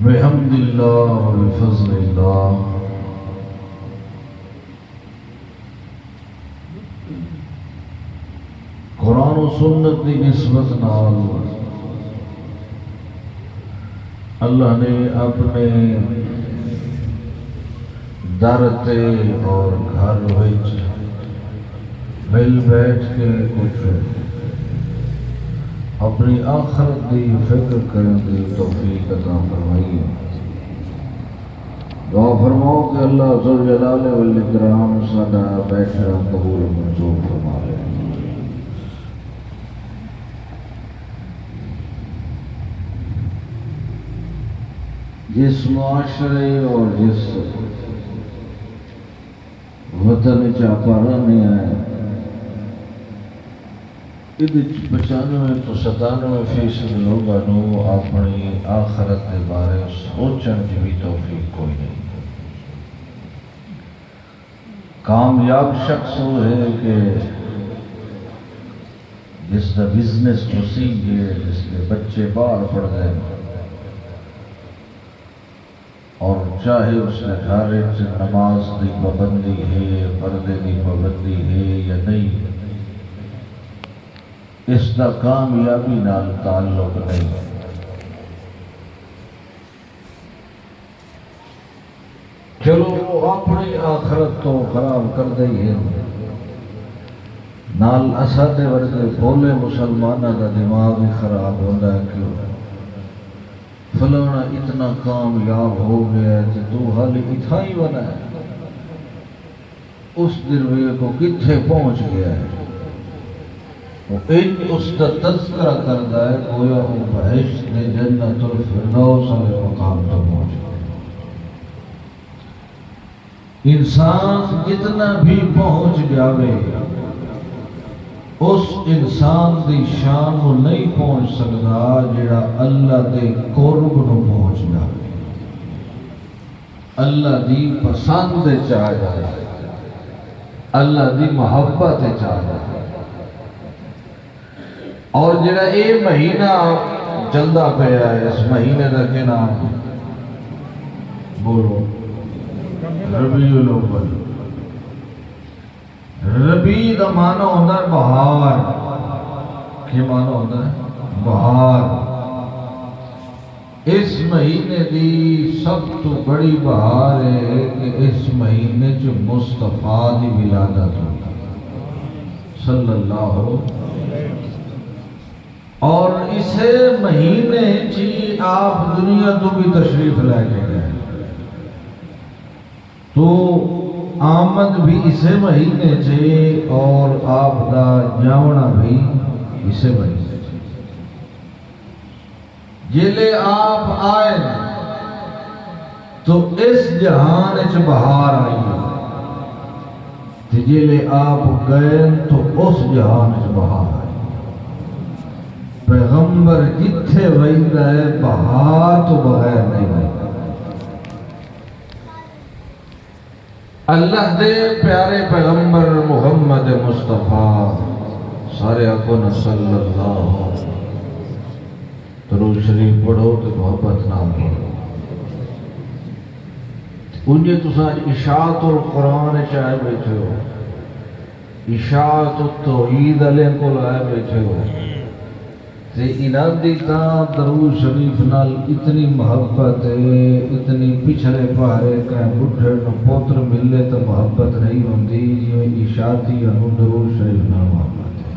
بحمد اللہ وبفضل اللہ قرآن و سنت کی نسبت نال اللہ نے اپنے در تے اور گھر وچ مل بیٹھ کے کچھ اپنی آخرت کی فکر کرنے کی توفیق عطا فرمائی ہے۔ دعا فرماؤ کہ اللہ ذو الجلال والاکرام ساڈا بیٹھنا قبول منظور فرما لے۔ جس معاشرے اور جس وطن چاپا رہنے آئے یہ 95 تو 97% لوگوں اپنی آخرت کے بارے سوچنے کی بھی توفیق کوئی نہیں۔ کامیاب شخص وہ ہے کہ جس کا بزنس وسیع ہے، جس کے بچے باہر پڑھ گئے اور چاہے اس کے گھر نماز کی پابندی ہے، پردے کی پابندی ہے یا نہیں، اس کا کامیابی نال تعلق نہیں۔ چلو وہ اپنی آخرت تو خراب کر دے ہی نال اسد ورگے بولے مسلمانوں کا دماغ ہی خراب ہوتا ہے۔ کیوں فلانا اتنا کامیاب ہو گیا ہے کہ تو حالی اتھا ہی بنا ہے، اس درویے کو کتھے پہنچ گیا ہے، وہ اس کا تذکرہ کرتا ہے گویا وہ بہشت جنت الفردوس والے مقام تک پہنچ گیا۔ انسان جتنا بھی پہنچ جاوے اس انسان دی شان کو نہیں پہنچ سکتا جڑا اللہ دے قرب نو پہنچ جائے، اللہ دی پسند چاہ جائے، اللہ دی محبت چاہ جائے۔ اور جڑا اے مہینہ چلدا پیا ہے، اس مہینے کا کیا نام بولو؟ ربیع الاول۔ ربیع کا معنی ہوتا ہے بہار۔ کیا معنی ہوتا ہے؟ بہار۔ اس مہینے دی سب تو بڑی بہار ہے کہ اس مہینے چ مصطفیٰ دی ولادت ہوئی صلی اللہ علیہ۔ اور اسے مہینے چی آپ دنیا تو بھی تشریف لے کے گئے، تو آمد بھی اسے مہینے سے اور آپ دا جاونا بھی اسے مہینے سے۔ جلے آپ آئے تو اس جہان چ بہار آئی، جلے آپ گئے تو اس جہان چ بہار آئی۔ پیغمبر جتھے ویندا ہے بہار تو بغیر نہیں ویندا۔ اللہ دے پیارے پیغمبر محمد مصطفیٰ سارے آقا صلی اللہ درود شریف پڑھو تو محبت نام پڑھو۔ انجھے تساں اشاعت القرآن چاہے بیٹھے ہو، اشاعت التوحید علیہ کو لائے بیٹھے ہو، تے انہاں دی تاں درود شریف نال اتنی محبت ہے، اتنی پچھلے پہرے کہ بڈھے نو پوتر ملے تو محبت نہیں ہوندی جی اشاعتی انہوں درود شریف نال محبت ہے۔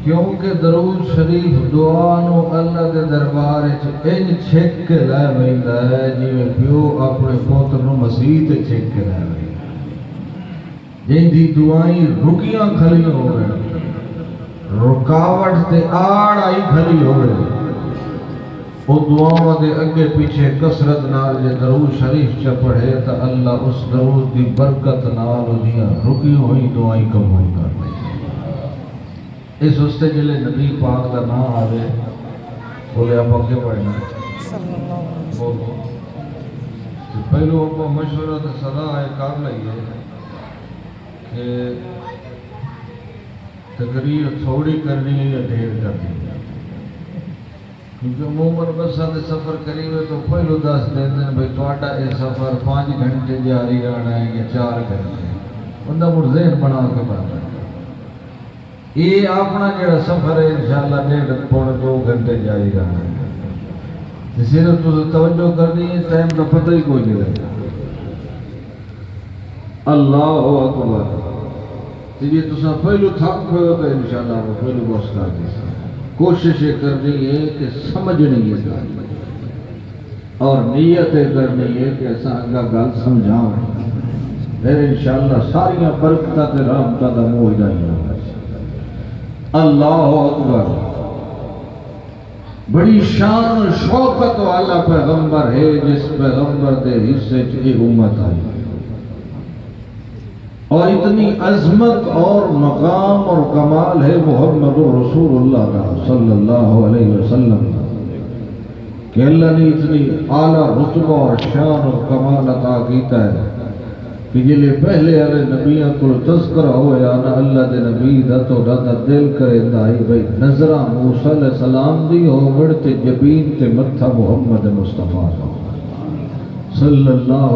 کیونکہ درود شریف دعا نو اللہ دے دربار وچ انج چھک کے لے ویندا ہے جویں پیو اپنے پوتر نو مسیح تے چھک کے لے ویندا ہے۔ جن دی دعائیں رکیاں کھڑی ہو گئے، رکاوٹ تے آڑ آئی کھڑی ہو گئے، وہ دعاؤں دے اگے پیچھے کثرت نال جے درود شریف چ پڑھے تو اللہ اس درود دی برکت نال اودیاں رکی ہوئی دعائیں قبول کر دے۔ اس واسطے جلے نبی پاک دا نام آوے بولے آپ کیا پڑھنا بولو پہلو آپ مشورہ تے صلاح کر لئیے کہ تقریر تھوڑی کرنی ہے یا ڈھیر کرنی ہے۔ کیونکہ عموماً بساں دے سفر کریے تو پہلو دس دیندے ہیں بھائی تہاڈا یہ سفر 5 گھنٹے جاری رہنا ہے یا 4 گھنٹے، بندہ مڑ ذہن بنا کے بنتا ہے یہ اپنا جڑا سفر ہے انشاءاللہ 1.5 گھنٹے جاری رہنا ہے، صرف تو توجہ کرنی ہے، ٹائم کا پتہ ہی کوئی نہیں رہتا۔ اللہ اکبر، جی تساں پہلو تھک پے ہو تو انشاءاللہ وہ پہلو بس کر دی، کوشش یہ کرنی ہے کہ سمجھنی ہے اور نیت کرنی ہے کہ اساں اگا گل سمجھاؤں، پھر انشاءاللہ ساریاں برکتاں تے رحمتاں دا منہ جائیں گا۔ اللہ اکبر، بڑی شان و شوکت والا پیغمبر ہے جس پیغمبر دے حصے چ امت آئی، اور اتنی عظمت اور مقام اور کمال ہے محمد رسول اللہ کا صلی اللہ علیہ وسلم کہ اللہ نے اتنی اعلیٰ رتبہ اور شان اور کمال عطا کیتا ہے کہ جلے پہلے والے نبیاں کو تذکرہ ہویا نا اللہ دے نبی دا تو دا دل کرے دائی بھائی نظرہ موسیٰ علیہ السلام دی ہو بڑھتے جبین تے متھا محمد مصطفیٰ صلی اللہ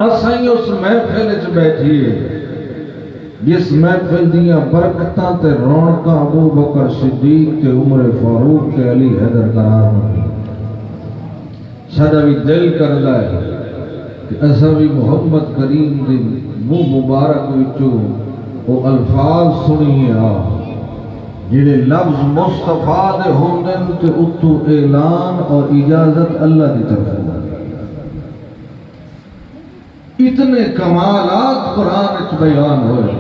اسائیں اس محفل چ بیٹھیے جس محفل دیاں برکتاں تے رونقاں ابو بکر صدیق تے عمر فاروق تے علی حیدر قرار ہوئی، ساڈا بھی دل کردا ہے کہ اساں بھی محمد کریم دے منہ مبارک وچوں او الفاظ سنیے آ جڑے لفظ مصطفیٰ دے ہوندے تے اتو اعلان اور اجازت اللہ دی طرف ہے۔ اتنے کمالات قرآن اچ بیان ہوئے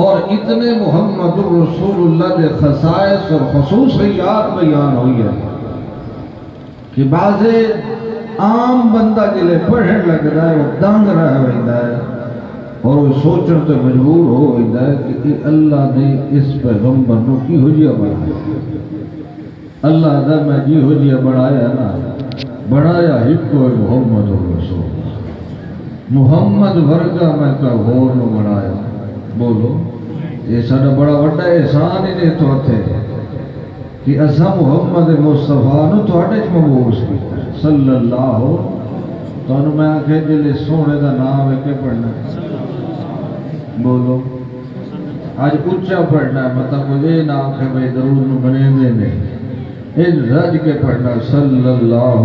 اور اتنے محمد رسول اللہ دے خصائص اور خصوصیات بیان ہوئی ہے کہ بعضے عام بندہ جلے پڑھن لگ رہا ہے وہ دنگ رہ ہوتا ہے اور وہ سوچن تو مجبور ہو ہوتا ہے کہ اللہ نے اس پیغمبر نو کی ہو جیا بنایا، اللہ دا میں جی ہو جیا بنایا نا، بنایا ایک کو محمد رسول محمد ورگا میں کا غور نو بنایا۔ بولو یہ سارا بڑا وڈا احسان ہی نہیں تو تھے کہ اسا محمد مصطفیٰ نو تواڈے وچ مبعوث کیتا صلی اللہ، تانوں میں آکھے جلے سونے دا نام ہے کہ پڑھنا، بولو آج اچھا پڑھنا ہے، مطلب یہ نہ آکھے بھائی درود نو بنے دے نہیں، اس رج کے پڑھنا صلی اللہ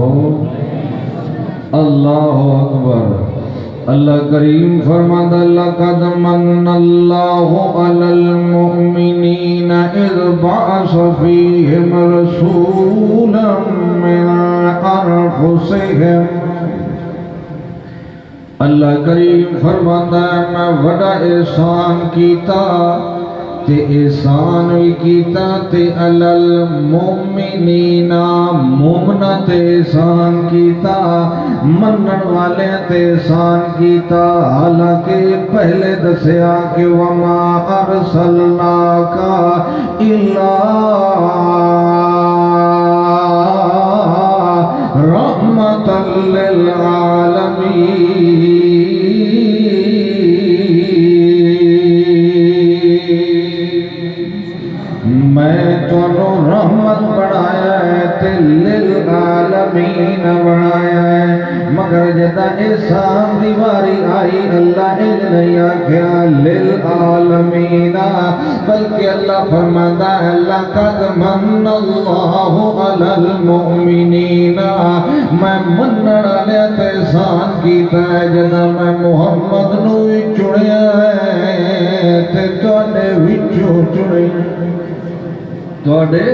اللہ اکبر۔ اللہ کریم فرماتا لقد من اللہ علی المؤمنین اذ بعث فیہم رسولا من انفسہم، اللہ کریم فرماتا ہے میں بڑا احسان کیتا تے احسان بھی کیتا تے علی المؤمنین مومنہ تے احسان کیتا، منن والے تے احسان کیتا، حالانکہ پہلے دسیا کہ وما ارسلناک الا رحمۃ للعالمین، میں تونوں رحمت بڑھایا ہے تے للعالمین بڑھایا ہے، مگر جدا احسان دیواری آئی اللہ نہیں آکھیا للعالمین، بلکہ اللہ فرماتا ہے لقد من اللہ علی المؤمنین، میں منن والے تے احسان کیتا ہے جدا میں محمد نو چنیا ہے تے تواڈے وچوں چنیا، تواڈے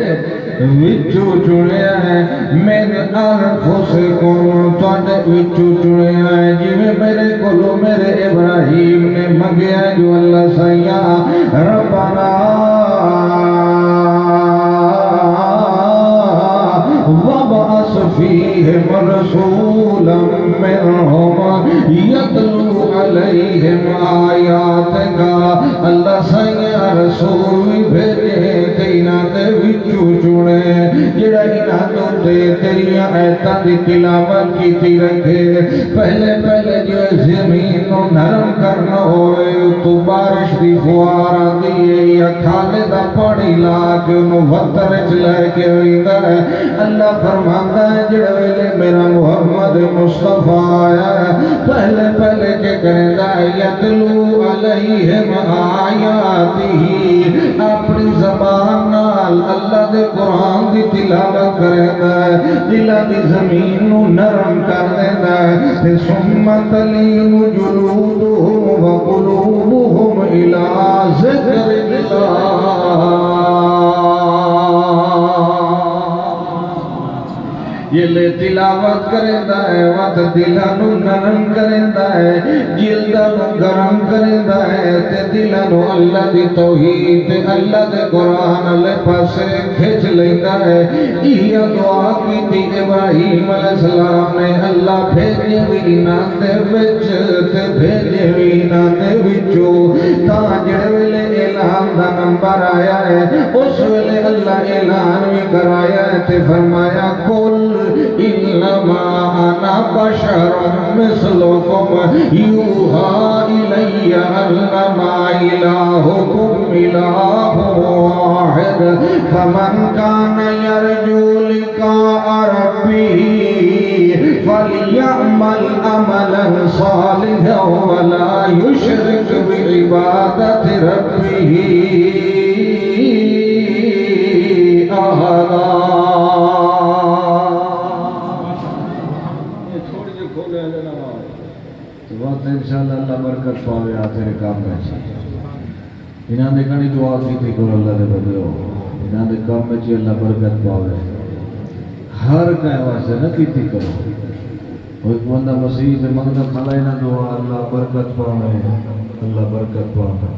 وچوں چنیا ہے، من انفسکم تواڈے وچوں چنیا ہے، جویں میرے کولوں میرے ابراہیم نے منگیا جو اللہ سیا ربنا وابعث فیہم رسولا منہم یتلو علیہم آیاتک، اللہ سیا رسول بھیجے تینا تے وچوں چنے جڑا انہاں تو تیریاں آیتاں دی تلاوت کیتی رکھے، پہلے پہلے جو زمین نو نرم کرنا ہوئے تو بارش دی فوار آندی ہے یا کھالے دا پانی لا کے انہوں وطر چلائے کے ہوئیدہ ہے اللہ فرماتا ہے جڑے ویلے میرا محمد مصطفیٰ آیا ہے پہلے پہلے کے کرندہ یتلو علیہم آیاتی اپنی زبان نال اللہ دے قرآن دی تلاوت کرندہ ہے دلہ دی زمین نو نرم کر دینا ہے ثم تلین جلودہم وقلوبہم الى ذکر اللہ یہ لے تلاوت کرندہ ہے وقت دلانو نرم کرندہ ہے جلدانو گرم کرندہ ہے تے دلانو اللہ دی توحید تے اللہ دے قرآن اللہ پاسے کھچ لیندہ ہے یہ دعا کی تھی ابراہیم علیہ السلام نے اللہ بھیجے وینا دے وچ تے بھیجے وینا دے وچو تاجڑ ویلے اعلان دا نمبر آیا ہے اس ویلے اللہ اعلان بھی کرایا ہے تے فرمایا کل انما انا بشر مثلکم یوحا الی انما الہکم الہ واحد فمن کان یرجو لقاء ربہ فلیعمل عملا صالحا ولا یشرک بعبادت ربہ احدا وقت انشاءاللہ اللہ برکت پاوے آتھے کام میں چاہیے انہاں نے کڑی دعا کی تھی کہ اللہ دے بدلو انہاں نے کام میں چاہیے اللہ برکت پاوے ہر کہیں واسے نہ کیتی کرو ایک بندہ مسیح سے منگتا کھلائے نہ دعا اللہ برکت پاوے اللہ برکت پاوے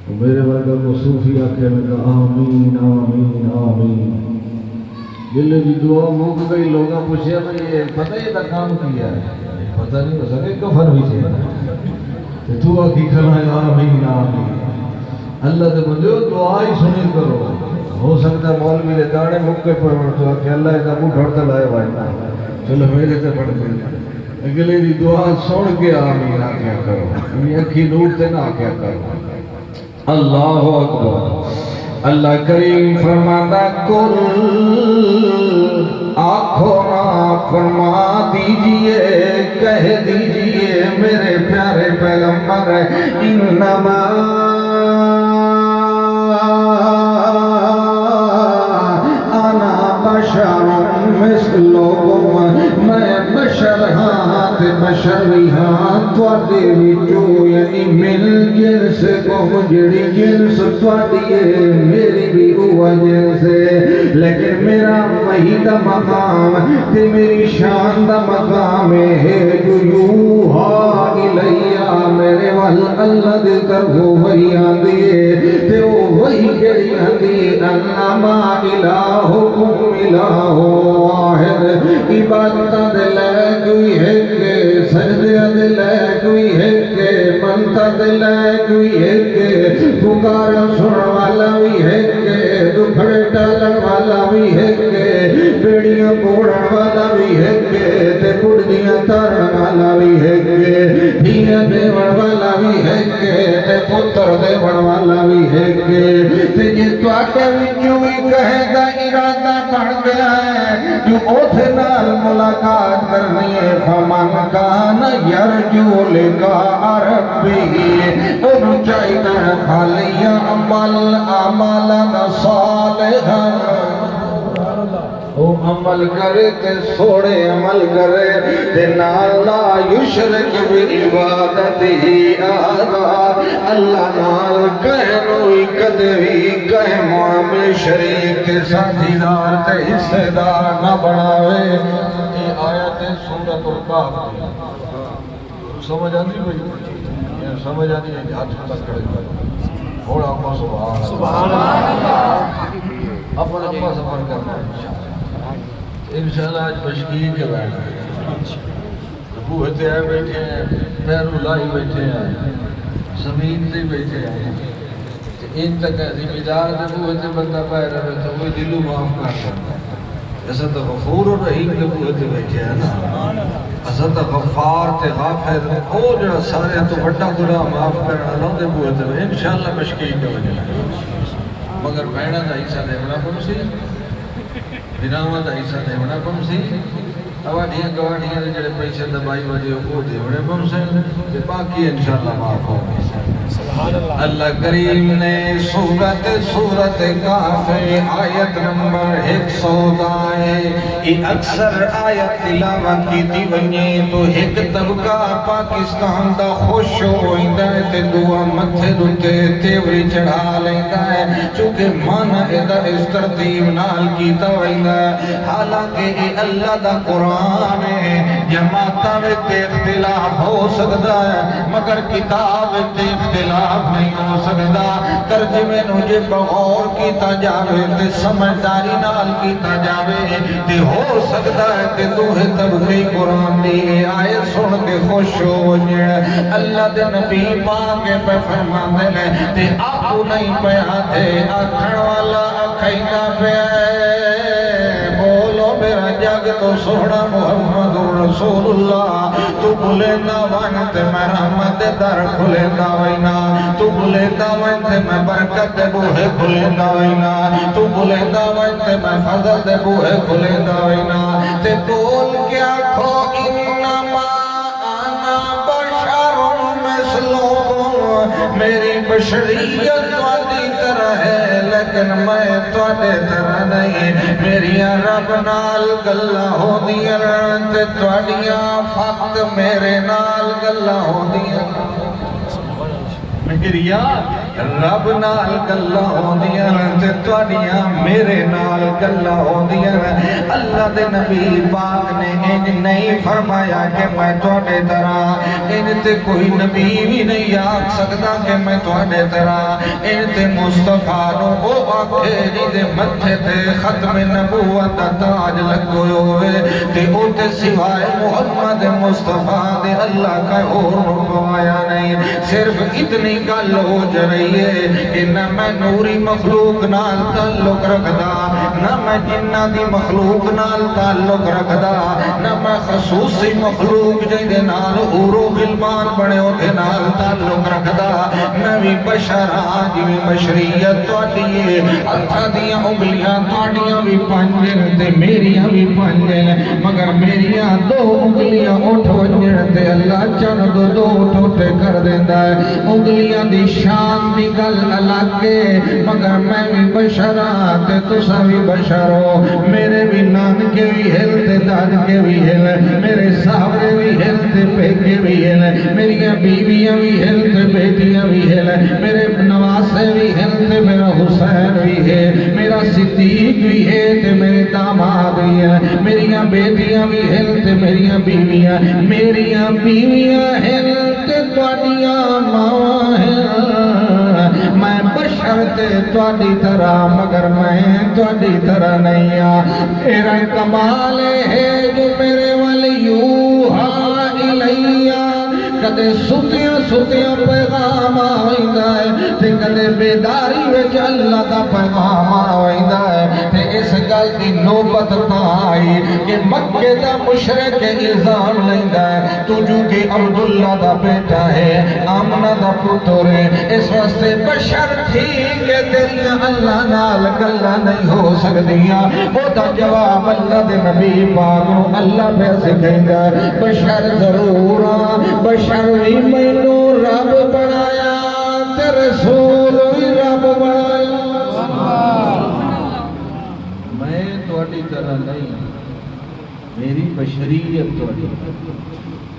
تو میرے برکت کو صوفی آکھے میں کہا آمین آمین آمین جلے بھی دعا موک گئی لوگاں پوچھے میں پتہ یہ تھا کام کیا ہے پتہ نہیں ہو سکے کفر بھی چاہیے دعا کی کھلائے آمین آمین اللہ دے بندے دعا ہی سنی کرو ہو سکتا ہے مولوی دے داڑے مکے پر ورطو کہ اللہ ایسا مو ڈھڑتا لائے بھائی چلو میرے سے پڑھ دیں اگلے دی دعا سن کے آمین آکھیا کرو انہیں اکھی نور تے نہ آکھیا کرو اللہ اکبر اللہ کریم فرماتا کل آنکھوں آپ فرما دیجئے کہہ دیجئے میرے پیارے پیغمبر انما انا بشر مثلکم میں بشر ہاں تے بشر بھی ہاں تواڈے وچوں یعنی مل جنس کو جڑی جنس تواڈی ہے میری بھی ہوا جنس ہے لیکن میرا وہی دا مقام تے میری شان دا مقام ہے جو یوحا الیہ میرے وال اللہ دے طرف وہی آندی ہے تے وہی جڑی آندی انما الہکم الہ واحد عبادت دے لے کوئی ہے کہ سجدے دے لے کوئی ہے کہ منتا دے لے کوئی ہے کہ پکارا سن والا بھی ہے کہ دکھڑے ٹالن والا بھی ہے کہ بیڑیاں پوڑن والا بھی ہے کہ تے بڑھیاں تارن والا بھی ہے کہ دھیاں دیون والا بھی ہے کہ تے پتر دیون والا بھی ہے کہ تے جی تواڈے وچوں ہی کہے دا ارادہ بن گیا ہے جو اوتھے نال ملاقات کرنی ہے فمن کان یرجو لقاء ربہ انہوں چاہیے خالی عمل عملا صالحا وہ عمل کرے تے سوڑے عمل کرے تے نال لا یشرک بعبادتہ احدا اللہ نال کہنوئی کدوی کہہ معامل شریک تے ساتھی دار تے حصے دار نہ بناوے یہ آیت سورۃ الکہف سمجھ آتی بھئی سمجھ آتی ہے ہاتھ تک کھڑے تھوڑا اپنا سبحان اللہ اپنا اپنا سفر کرنا ہے انشاءاللہ آج مشکین کے بیٹھے بوہتے آئے بیٹھے ہیں پیرو لائی بیٹھے ہیں زمین سے بیٹھے ہیں ان تک ذمہ دے بوہتے بندہ پائے رہے تو کوئی دلو معاف کر سکتا ہے ایسا تو غفور و رحیم کے بوہتے بیٹھے ہیں نا ایسا تو غفار تے غافر او جڑا سارے تو بڑا گناہ معاف کرنا اللہ دے بوہتے بیٹھے انشاءاللہ مشکین کے بیٹھے مگر بہنا کا حصہ دینا پم سی بناوا کا حصہ دینا پم سی اواڈیاں گواڈیاں دے جڑے پیسے دبائی وجے وہ دیونے پم سے تے باقی انشاءاللہ معاف ہو اللہ کریم نے سورت کاف آیت نمبر 110 یہ اکثر آیت تلاوت کیتی ونجے تو ایک طبقہ پاکستان دا خوش ہوئندا ہے تے دعا متھے دتے تیوری چڑھا لیندا ہے چونکہ مانا ادا اس ترتیب نال کیتا ویندا ہے حالانکہ یہ اللہ دا قرآن ہے جماعتاں وچ اختلاف ہو سکدا ہے مگر کتاب وچ اختلاف نہیں ہو سکتا ترجمے نو جے بغور کیتا جاوے تے سمجھداری نال کیتا جاوے تے ہو سکتا ہے کہ دوہے طبقے قرآن دی آیت سن کے خوش ہو جائے اللہ دے نبی پاک پہ فرماندے نے تے آپو نہیں پیا تے آکھن والا آکھائینا پیا بولو میرا جگ تو سونا محمد رسول اللہ تو بلینا وانتے میں رحمت در کھلینا وینا تو بلینا وانتے میں برکت دے بوہے کھلینا وینا تو بلینا وانتے میں فضل دے بوہے کھلینا وینا تے بول کیا کھو انما آنا بشر مثلکم میری بشریت والی طرح ہے لیکن میں توڑے طرح نہیں میریاں رب نال گلہ ہو دیا تے توڑیاں فقط میرے نال گلہ ہو دیا میریاں رب نال گلہ ہو دیا تے توڑیاں میرے نال گلہ ہو دیا اللہ دے نبی پاک نے انج نہیں فرمایا کہ میں توڑے طرح ان تے کوئی نبی بھی نہیں آگ سکتا کہ میں توڑے طرح ان تے مصطفیٰ نو او آکھے جی دے متھے تے ختم نبوت تاج لگو ہوئے تے او تے سوائے محمد مصطفیٰ دے اللہ کا اور رکوایا نہیں صرف اتنی گل ہو جرہی ہے کہ نہ میں نوری مخلوق نال تعلق رکھدا نہ میں جنہ دی مخلوق نال تعلق رکھدا نہ میں خصوصی مخلوق جیدے نال اورو غلمان بڑے ہوتے نال تعلق رکھدا میں بھی بشر آج بھی بشریت توڑیے ہتھاں دیاں انگلیاں توڑیاں بھی پنجن تے میریاں بھی پنجن مگر میریاں دو انگلیاں اٹھو جن تے اللہ چن دو دو ٹوٹے کر دیندہ ہے انگلیاں دی شان دی گل الگ کے مگر میں بھی بشر آتے تو سبھی بشر ہو میرے بھی نانکے بھی ہل تے دانکے بھی ہل میرے ساورے بھی ہل تے پیکے بھی ہل میریاں بیویاں بھی ہل تے بیٹیاں بھی ہل میرے نواسے بھی ہل تے میرا حسین بھی ہے میرا صدیق بھی ہے تے میرے داماد بھی ہے میریاں بیٹیاں بھی ہل تے میریاں بیویاں ہل تے توڑیاں ماں ہے میں بشر تے توڑی طرح مگر میں توڑی طرح نہیں میرا کمال ہے جو میرے ولیوہا الیہ کدے ستیاں پیغام آئیدہ ہے تے کدے بیداری وچ اللہ دا پیغام آئیدہ ہے تے اس گل دی نوبت پائی کہ مکہ دا مشرک الزام لیندہ ہے تو جو کہ عبداللہ دا بیٹا ہے آمنہ دا پتر ہے اس واسطے بشر تھی کہ تیریاں اللہ نال گلہ نہیں ہو سکتیاں وہ دا جواب اللہ دے نبی پاک نو اللہ پہ سکھیں گا بشر ضرورا بشر بھی میں نو رب بنایا تے رسول بھی رب بنایا میں توڑی طرح نہیں میری بشریت توڑی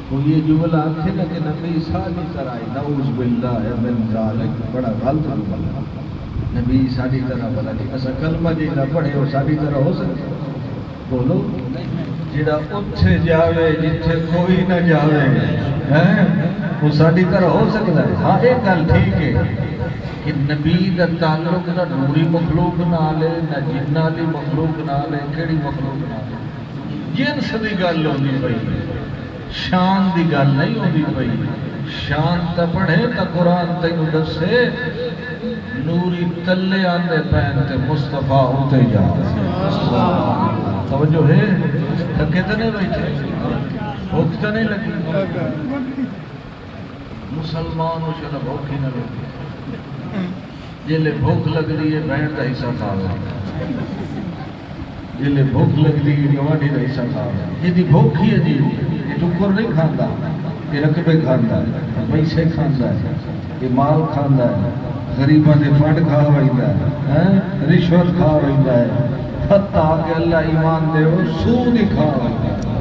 کوئی یہ جملہ آنکھے نا کہ نبی ساری طرح نعوذ باللہ من ذالک بڑا غلط جملہ نبی ساری طرح بلا نہیں ایسا کلمہ جینا پڑھے اور ساری طرح ہو سکتے بولو جیڑا اتھے جاوے جتھے کوئی نہ جاوے وہ ساری طرح ہو سکتا ہے ہاں ایک گل ٹھیک ہے کہ نبی دا تعلق نہ نوری مخلوق نہ لے نہ جنہ دی مخلوق نہ لے کیڑی مخلوق نہ لے جنس دی گل ہوندی پئی شان دی گل نہیں ہوندی پئی شان تا پڑھے تا قرآن تینوں دسے نوری تلے آندے پہن تے مصطفیٰ ہوتے جا توجہ ہے تھکے تو نہیں بیٹھے بھوک تو نہیں لگی مسلمان ہو چلا بھوکی نہ لگی جلے بھوک لگتی ہے بہن کا حصہ کھا لے، جلے بھوک لگتی ہے گواڈی کا حصہ کھا لے۔ یہ بھوک ہی عجیب ہے، یہ ٹکر نہیں کھانا، یہ رقبے کھانا ہے، پیسے کھانا ہے، یہ مال کھانا ہے، غریباں دے فنڈ کھا ویندا ہے، رشوت کھا ویندا ہے، حتیٰ کہ اللہ ایمان دے سود ہی کھا ویندا ہے۔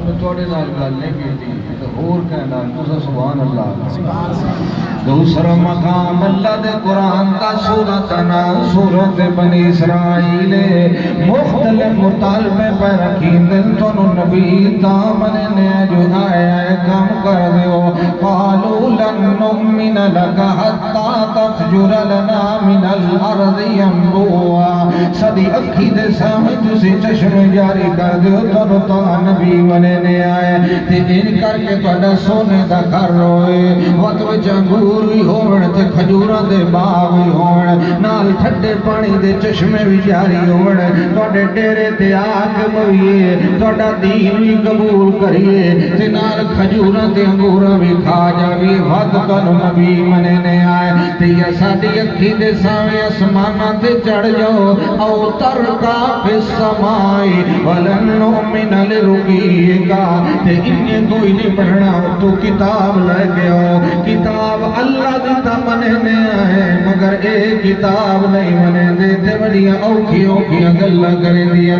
میں تھوڑے نال گل نہیں کیتی تو اور کہنا تساں سبحان اللہ۔ دوسرا مقام اللہ دے قرآن دا سورۃ نام سورۃ بنی اسرائیل مختلف مطالبے پر رکھیں دن تو نبی دامن نے جو آیا کام کر دیو قالوا لن نؤمن لك حتى تفجر لنا من الارض ينبوعا صدی اکھی دے سامنے تسی چشم جاری کر دیو تو نبی بنے نے آئے تے ان کر کے تہاڈا سونے دا گھر روئے وقت وچ انگور بھی ہون تے کھجوراں دے باغ بھی ہون نال ٹھڈے پانی دے چشمے بھی جاری ہون تہاڈے ڈیرے تے آگ موئیے تہاڈا دین بھی قبول کریے تے نال کھجوراں تے انگوراں بھی کھا جاویے ود کن نبی منے نے آئے تے یا ساڈی اکھی دے سامنے آسماناں تے چڑھ جاؤ او ترکا فی السماء ولن نؤمن لرقیکا تے انہیں کوئی نہیں پڑھنا تو کتاب لے کے آؤ کتاب اللہ دیتا منے نے آئے مگر ایک کتاب نہیں منے دیتے بڑیاں اوکھی اوکھی گلہ کریں دیا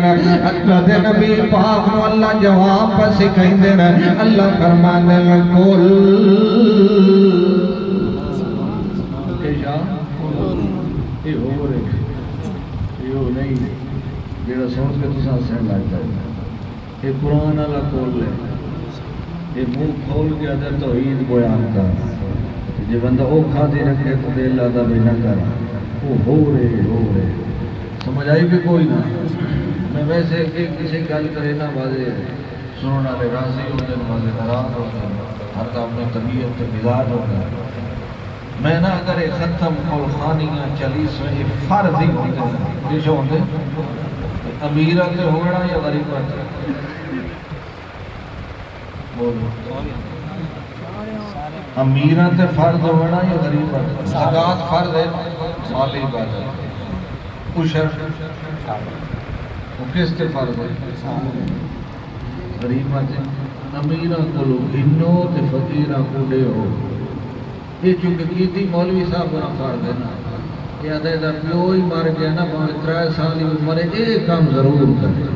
اللہ دے نبی پاک نو اللہ جواب پر سکھائیں دینا اللہ فرمان دے میں کول یہ ہو رہے یہ ہو نہیں جیڑا سوچ کے تسا سن لگ جائے یہ قرآن اللہ کھول لے یہ منہ کھول کے ادھر توحید بیان کر جی بندہ او کھا دے رکھے تو دے اللہ دا بھی نہ کر وہ ہو رہے سمجھ آئی کہ کوئی نہ میں ویسے کہ کسی گل کرے نہ واضح سننا لے راضی ہوتے ہیں واضح ناراض ہوتے ہیں ہر کا اپنے طبیعت کے مزاج ہوتا ہے میں نہ اگر یہ ختم کل خانیاں چلیس میں یہ فرض ہی ہوتے ہیں جیسے ہوتے امیرہ سے ہونا یا غریبہ سے بولو امیرہ سے فرض ہونا یا غریبہ سے زکاة فرض ہے مالی عبادت عشر وہ کس سے فرض ہے غریبہ سے امیرہ کو لو گھنو تے فقیرہ کو دے ہو یہ چونکہ کیتی مولوی صاحب بنا فرض ہے نا یہ آدھے دا پیو ہی مار گیا نا پاوے 3 سال ہی مرے ایک کام ضرور کرے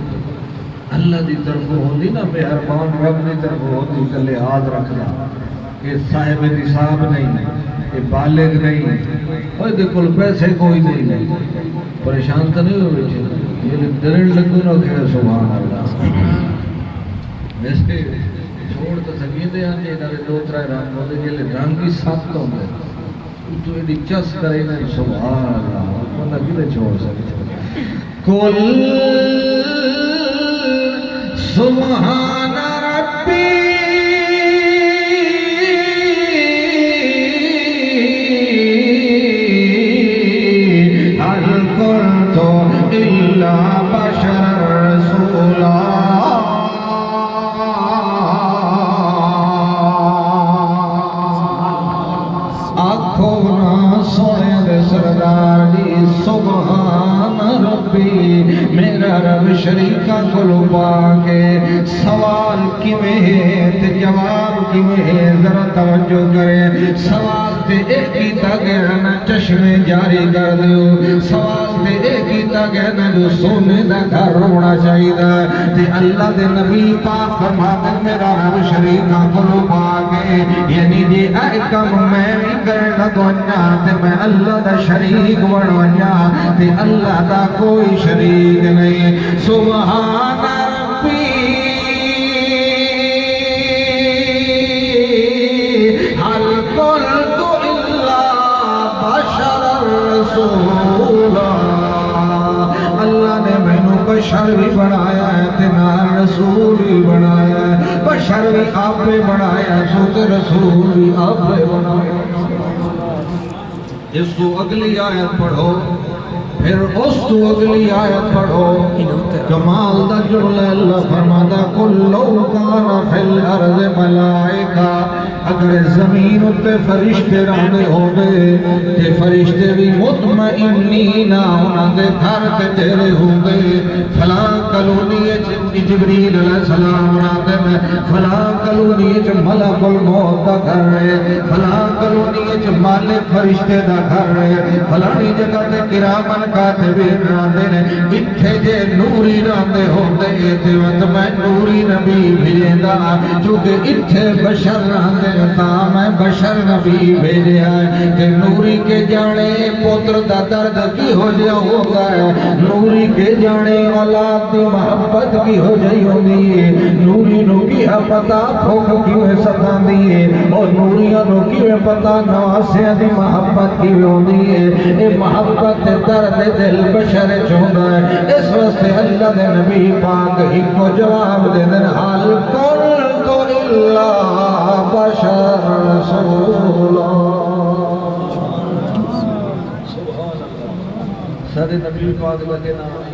اللہ دی طرف ہوندی نا مہربان رب دی طرف ہوندی کہ لحاظ رکھنا کہ صاحب نصاب نہیں کہ بالغ نہیں اور دیکھو پیسے کوئی نہیں پریشان تو نہیں ہو بیٹھے یہ درن لگو نہ کہ سبحان اللہ ویسے چھوڑ تو سکیں دے آنے انہوں 2-3 رنگ ہوتے جلے رنگ ہی 7 ہوتے تو یہ چس کرے نا سبحان اللہ بندہ کدھے چھوڑ سکتے کل سبحان ربی هل كنت إلا بشرا رسولا سردار دی سبحان ربی میرا رب شریکہ کو لبا کے سوال کی میں تے جواب کی میں ذرا توجہ کرے سوال تے ایک ہی تاگرنا چشمے جاری کر دیو سوال تے ایک ہی تاگرنا جو سونے دا گھر رونا چاہیدہ تے اللہ دے نبی پاک فرماتے میرا رب شریکہ کو لبا کے یعنی جی اے کم میں بھی کرنا دنیا تے میں اللہ دا شریک بڑھوانیا تے اللہ دا کوئی شریک نہیں سبحان ربی حل قلت الا بشر رسولا اللہ نے میں نو بشر بھی بڑھایا ہے تے نال رسول بھی بڑھایا ہے بشر بھی آپ پہ بڑھایا سو تے رسول بھی آپ پہ بڑھایا اس تو اگلی آیت پڑھو پھر اس تو اگلی آیت پڑھو کمال دا جملہ اللہ فرماتا قل لو کان فی الارض ملائکہ اگر زمین تے فرشتے رہندے ہوندے تے فرشتے بھی مطمئنین انہاں دے گھر تے ڈیرے ہوندے فلاں کالونی وچ جبریل علیہ السلام رہندے نے فلاں کالونی وچ ملک الموت دا گھر ہے فلاں کالونی وچ مالک فرشتے دا گھر ہے فلانی جگہ تے کرامن کاتبین رہندے نے اتھے جے نوری رہندے ہوندے تے میں نوری نبی بھیجدا چونکہ اتھے بشر رہندے تا میں بشر نبی بھیجیا کہ نوری کے جانے پتر دا درد کی ہو جا ہوگا ہے نوری کے جانے اولاد دی محبت کی ہو جائی ہوندی ہے نوری نو کی پتہ پھوک کیویں ستاندی ہے اور نوریاں نو کیویں پتہ نواسیاں دی محبت کی ہوندی ہے اے محبت درد دل بشر چوندا ہے اس واسطے اللہ دے نبی پاک ایک کو جواب دے دن حال قلت الا بشر رسولا سارے نبی پاک لگے نام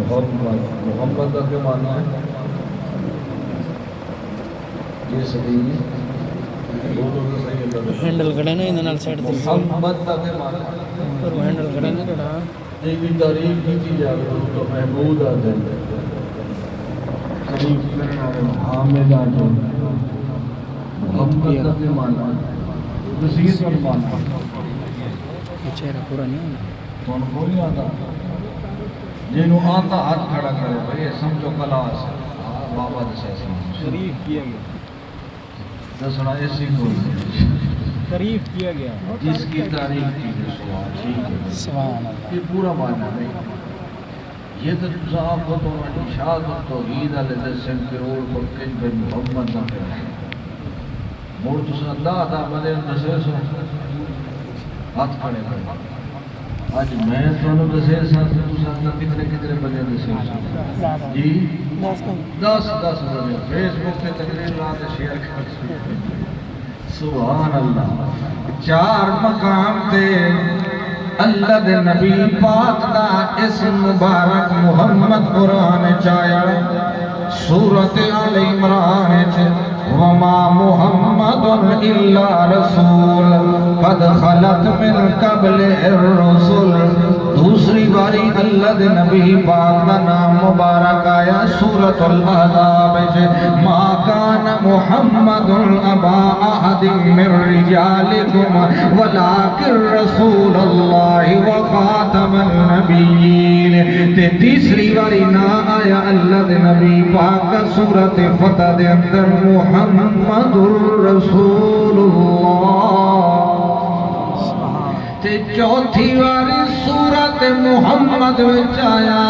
محمد کا کیا معنی ہے یہ صحیح ہینڈل کھڑے نا اندر سائڈ تے محمد کا کیا معنی ہے پر ہینڈل کھڑے نا کڑا یہ بھی تعریف کی جائے تو محمود آ جائے تعریف کرنا حامد آ جائے محمد کا کیا معنی ہے نصیحت پر معنی یہ چہرہ پورا نہیں ہونا کون کوئی آتا جنہوں آتا ہاتھ کھڑا کرے بھئی سمجھو کلاس بابا دسے شریف کیا گیا دسنا ایسی کوئی تعریف کیا گیا جس کی تعریف کی گئی سبحان اللہ یہ پورا معنی نہیں یہ تو صاحب کو تو اشاد و توحید علیہ السلام کے رول پر کن بے محمد نہ کرے موڑ تو سے اللہ عطا بنے دسے سو ہاتھ کھڑے کرے آج میں تو انہوں دسے ساتھ تو ساتھ کتنے کتنے بنے دسے سو جی 10 بنے فیس بک تے تقریر رات شیئر کر سبحان اللہ 4 مقام تے اللہ دے نبی پاک دا اسم مبارک محمد قرآن چایا سورت آل عمران وما محمد الا رسول قد خلت من قبل الرسل دوسری باری اللہ دے نبی پاک دا نام مبارک آیا سورت الاحزاب ما کان محمد ابا احد من رجالکم ولکن رسول اللہ وخاتم النبیین تے تیسری باری نا آیا اللہ دے نبی پاک کا سورت فتح دے اندر محمد رسول اللہ تے چوتھی باری سورت محمد وچ آیا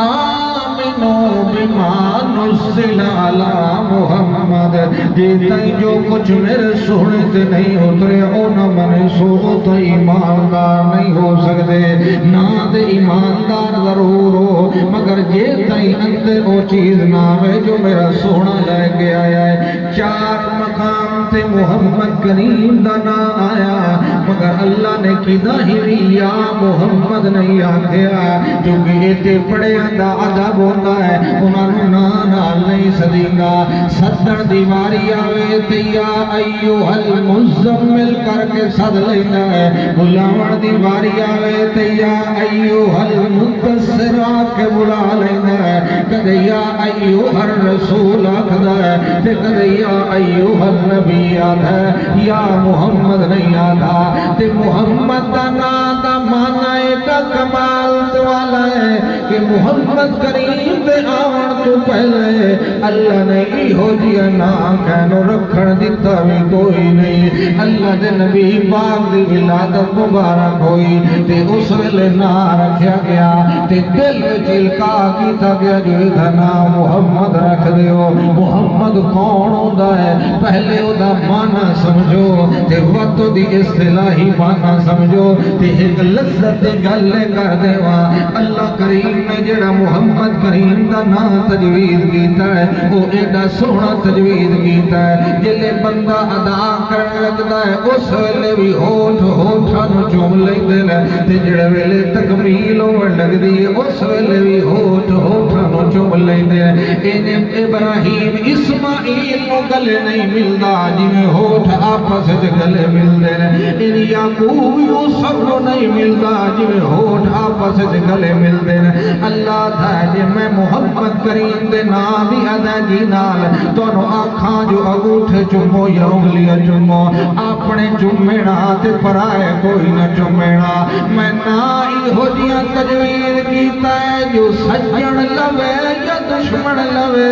آمنو بما نزل علی محمد جیتا جو کچھ میرے سونے تے نہیں اترے او نہ من سو تو ایماندار نہیں ہو سکتے نہ دے ایماندار ضرور ہو مگر جیتا ہی اندر وہ چیز نہ ہے جو میرا سونا لے کے آیا ہے 4 مقام تے محمد کریم دا نا آیا مگر اللہ نے کدا ہی یا محمد نہیں آکھیا کیونکہ ایتے پڑے دا ادب ہوتا ہے انہاں نوں نال نہیں سدیندا سدن دیواری آوے تے یا ایھا المزمل کر کے سد لیندا ہے بلاون دیواری آوے تے یا ایھا المدثر کے بلا لیندا ہے کدے یا ایھا الرسول آکھدا ہے تے کدے یا ایھا النبی آکھدا ہے یا محمد نہیں آکھدا تے محمد دا نام دا معنی کا کمال والا ہے کہ محمد کریم دے آون تو پہلے اللہ نے ہو جیا نام کہنو رکھن دیتا بھی کوئی نہیں اللہ دے نبی پاک دی ولادت مبارک ہوئی تے اس ویلے نا رکھیا گیا تے دل چلکا کیتا گیا جو ادھا نام محمد رکھ دیو محمد کون ہوندا ہے پہلے او دا معنی سمجھو تے وقت دی اصطلاحی معنی سمجھو تے ایک لذت دی گل کر دیوا اللہ کریم نے جڑا محمد کریم ابراہیم دا نام تجوید کیتا ہے وہ ایڈا سونا تجوید کیتا ہے جلے بندہ ادا کرنے لگتا ہے اس ویلے بھی ہوٹھ ہوٹھاں نو چوم لیندے نے تے جڑے ویلے تکمیل ہون لگدی ہے اس ویلے بھی ہوٹھ ہوٹھاں نو چوم لیندے نے ان ابراہیم اسماعیل نو گلے نہیں ملدا جویں ہوٹھ آپس وچ گلے ملدے نے ان یعقوب یوسف نو نہیں ملدا جویں ہوٹھ آپس وچ گلے ملدے نے اللہ دا جے میں محمد کریم دے نام دی ادائیگی نال تانوں آکھاں جو انگوٹھے چومو یا انگلیاں چومو اپنے چومنا تے پرائے کوئی نہ چومنا میں نہ ایہو جیاں تجوید کیتا ہے جو سجن لوے یا دشمن لوے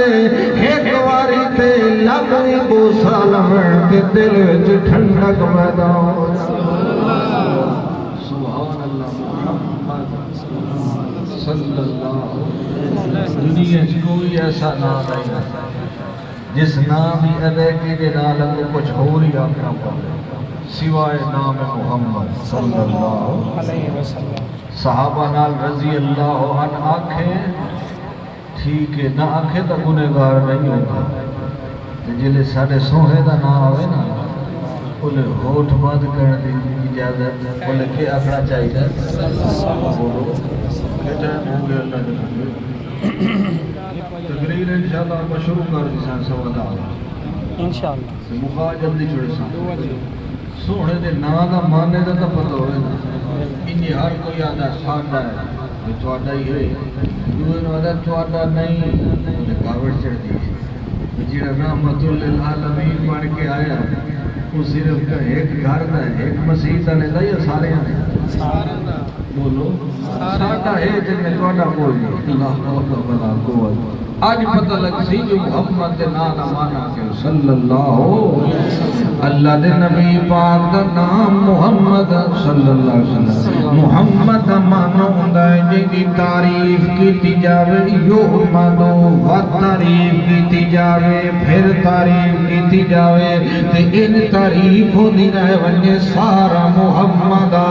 ایک واری تے لب بوسا لوڑ تے دل وچ ٹھنڈک پیدا ہو سبحان اللہ محمد صلی اللہ دنیا چ کوئی ایسا نام نہیں جس نام ہی ادائیگی دے نال کچھ اور ہی آخنا پڑے سوائے نام محمد صلی اللہ علیہ وسلم صحابہ نال رضی اللہ عنہ آنکھیں ٹھیک ہے نہ آنکھیں تو گنہگار نہیں ہوتا جلے ساڑھے سوہے دا نام آوے نا بولے ہوٹھ بند کرنے دی اجازت بولے کہ آخنا چاہیے بولو کہ ٹائم ہو گیا اللہ کے تقریر انشاءاللہ آپ شروع کر دی سان سوال آگا انشاءاللہ مخواہ جلدی چھوڑے سان سوڑے دے نا دا مانے دا تا پتہ ہوئے نا انہی ہر کوئی آدھا ساڑھا ہے یہ تو آدھا ہی ہے دوئے نو آدھا تو آدھا نہیں انہیں کاوٹ چڑھ دی جیڑا رحمت للعالمین پڑھ کے آیا وہ صرف ایک گھر دا ہے ایک مسیح دا نہیں دا یا سارے ہیں بولو ساڑھا ہے جن میں تو آدھا کوئی اللہ بلا قوت آج پتہ لگ سی جو محمد دے نام مانا کہ صلی اللہ دے نبی پاک دا نام محمد صلی اللہ علیہ وسلم محمد مانا ہوندہ ہے جنہی تعریف کی جاوے یحمدو و تعریف کی جاوے پھر تعریف کی جاوے تے ان تعریف ہو دی رہے ونجے سارا محمدہ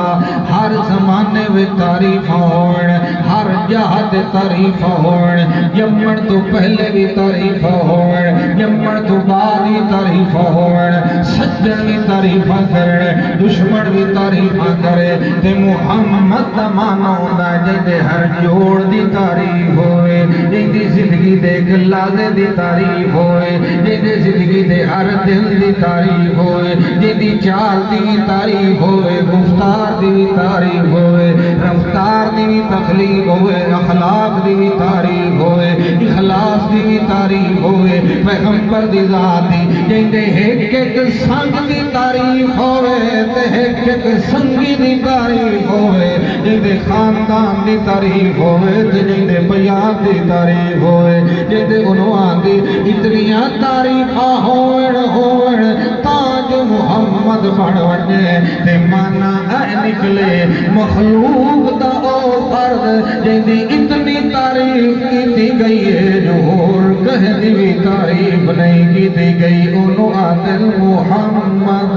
ہر زمانے میں تعریف ہوڑ ہر جہد تعریف ہوڑ یمن تو پہلے بھی تعریف ہوڑ یمن تو بعد بھی تعریف ہوڑ سجن بھی تعریف کرے دشمن بھی تعریف کرے تے محمد دا مانا ہوندہ جیدے ہر جوڑ دی تعریف ہوئے جیدی زندگی دے گلازے دی تعریف ہوئے جیدی زندگی دے ہر دل دی تعریف ہوئے جیدی چال دی تعریف ہوئے گفتار دی تعریف ہوئے رفتار دی تخلیق ہوئے اخلاق دی تعریف ہوئے اخلاص دی تعریف ہوئے پیغمبر دی ذات دی جیندے ایک ایک سنگ دی تعریف ہوئے تے ایک ایک سنگی دی تعریف ہوئے جیندے خاندان دی تعریف ہوئے تے جیندے بیان دی تعریف ہوئے جیندے عنوان دی اتنیاں تعریفاں ہوئے تاج محمد بڑھ وجے تے مانا اے نکلے مخلوق دا او فرد جیندی اتنی تعریف کی گئی ہے جو اور کہنی بھی تعریف نہیں کی گئی انہوں آدل محمد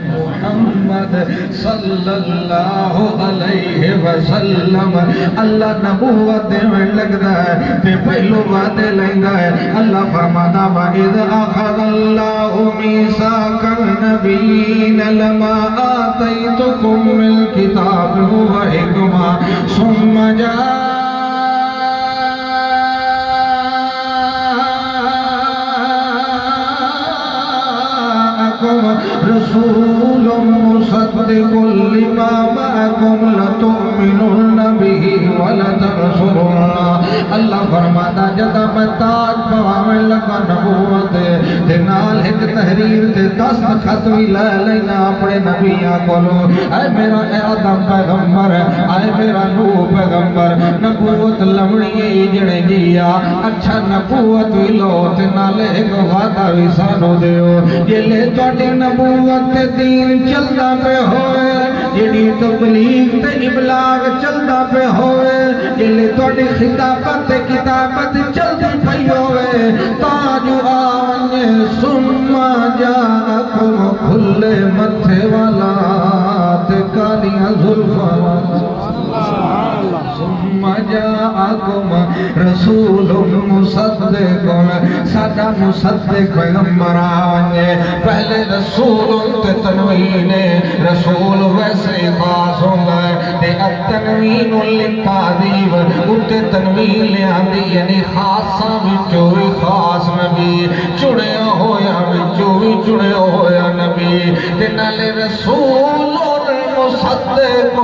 محمد صلی اللہ علیہ وسلم اللہ نبوت دے میں لگتا ہے تے پہلو وعدے لیندہ ہے اللہ فرماتا وَإِذْ أَخَذَ اللَّهُ مِيثَاقَ النَّبِيِّينَ لَمَا آتَيْتُكُم مِّنَ الْكِتَابِ وَالْحِكْمَةِ ثُمَّ جَاءَكُم رسول مصدق لما معكم لتؤمنن به ولتنصرنه اللہ فرماتا جدا میں تاج پواویں لگا نبوت تے نال ایک تحریر تے دستخط وی لے لینا اپنے نبیاں کولو اے میرا آدم پیغمبر اے میرا نوح پیغمبر نبوت لمڑی جڑے گیا اچھا نبوت وی لو تے نال ایک وعدہ وی سانو دیو جلے تواڈی نبوت تے دین چلدا پہ ہوئے جڑی تبلیغ تے ابلاغ چلدا پہ ہوئے جلے تواڈی خطابت تے کتابت چلدی پئی ہوئے تاج آونے ثم جاءکم کھلے متھے والا تے کالیاں زلفاں ثم جاء معکم رسول مصدق ساڈا مصدق پیغمبر آوے پہلے رسول تے تنوین رسول ویسے خاص ہوندا ہے تے التنوین للتعذیب اُتے تنوین لے آندی یعنی خاصاں وچوں وی خاص نبی چڑیا ہویا وچوں وی چڑیا ہویا نبی تے نالے رسول مصدق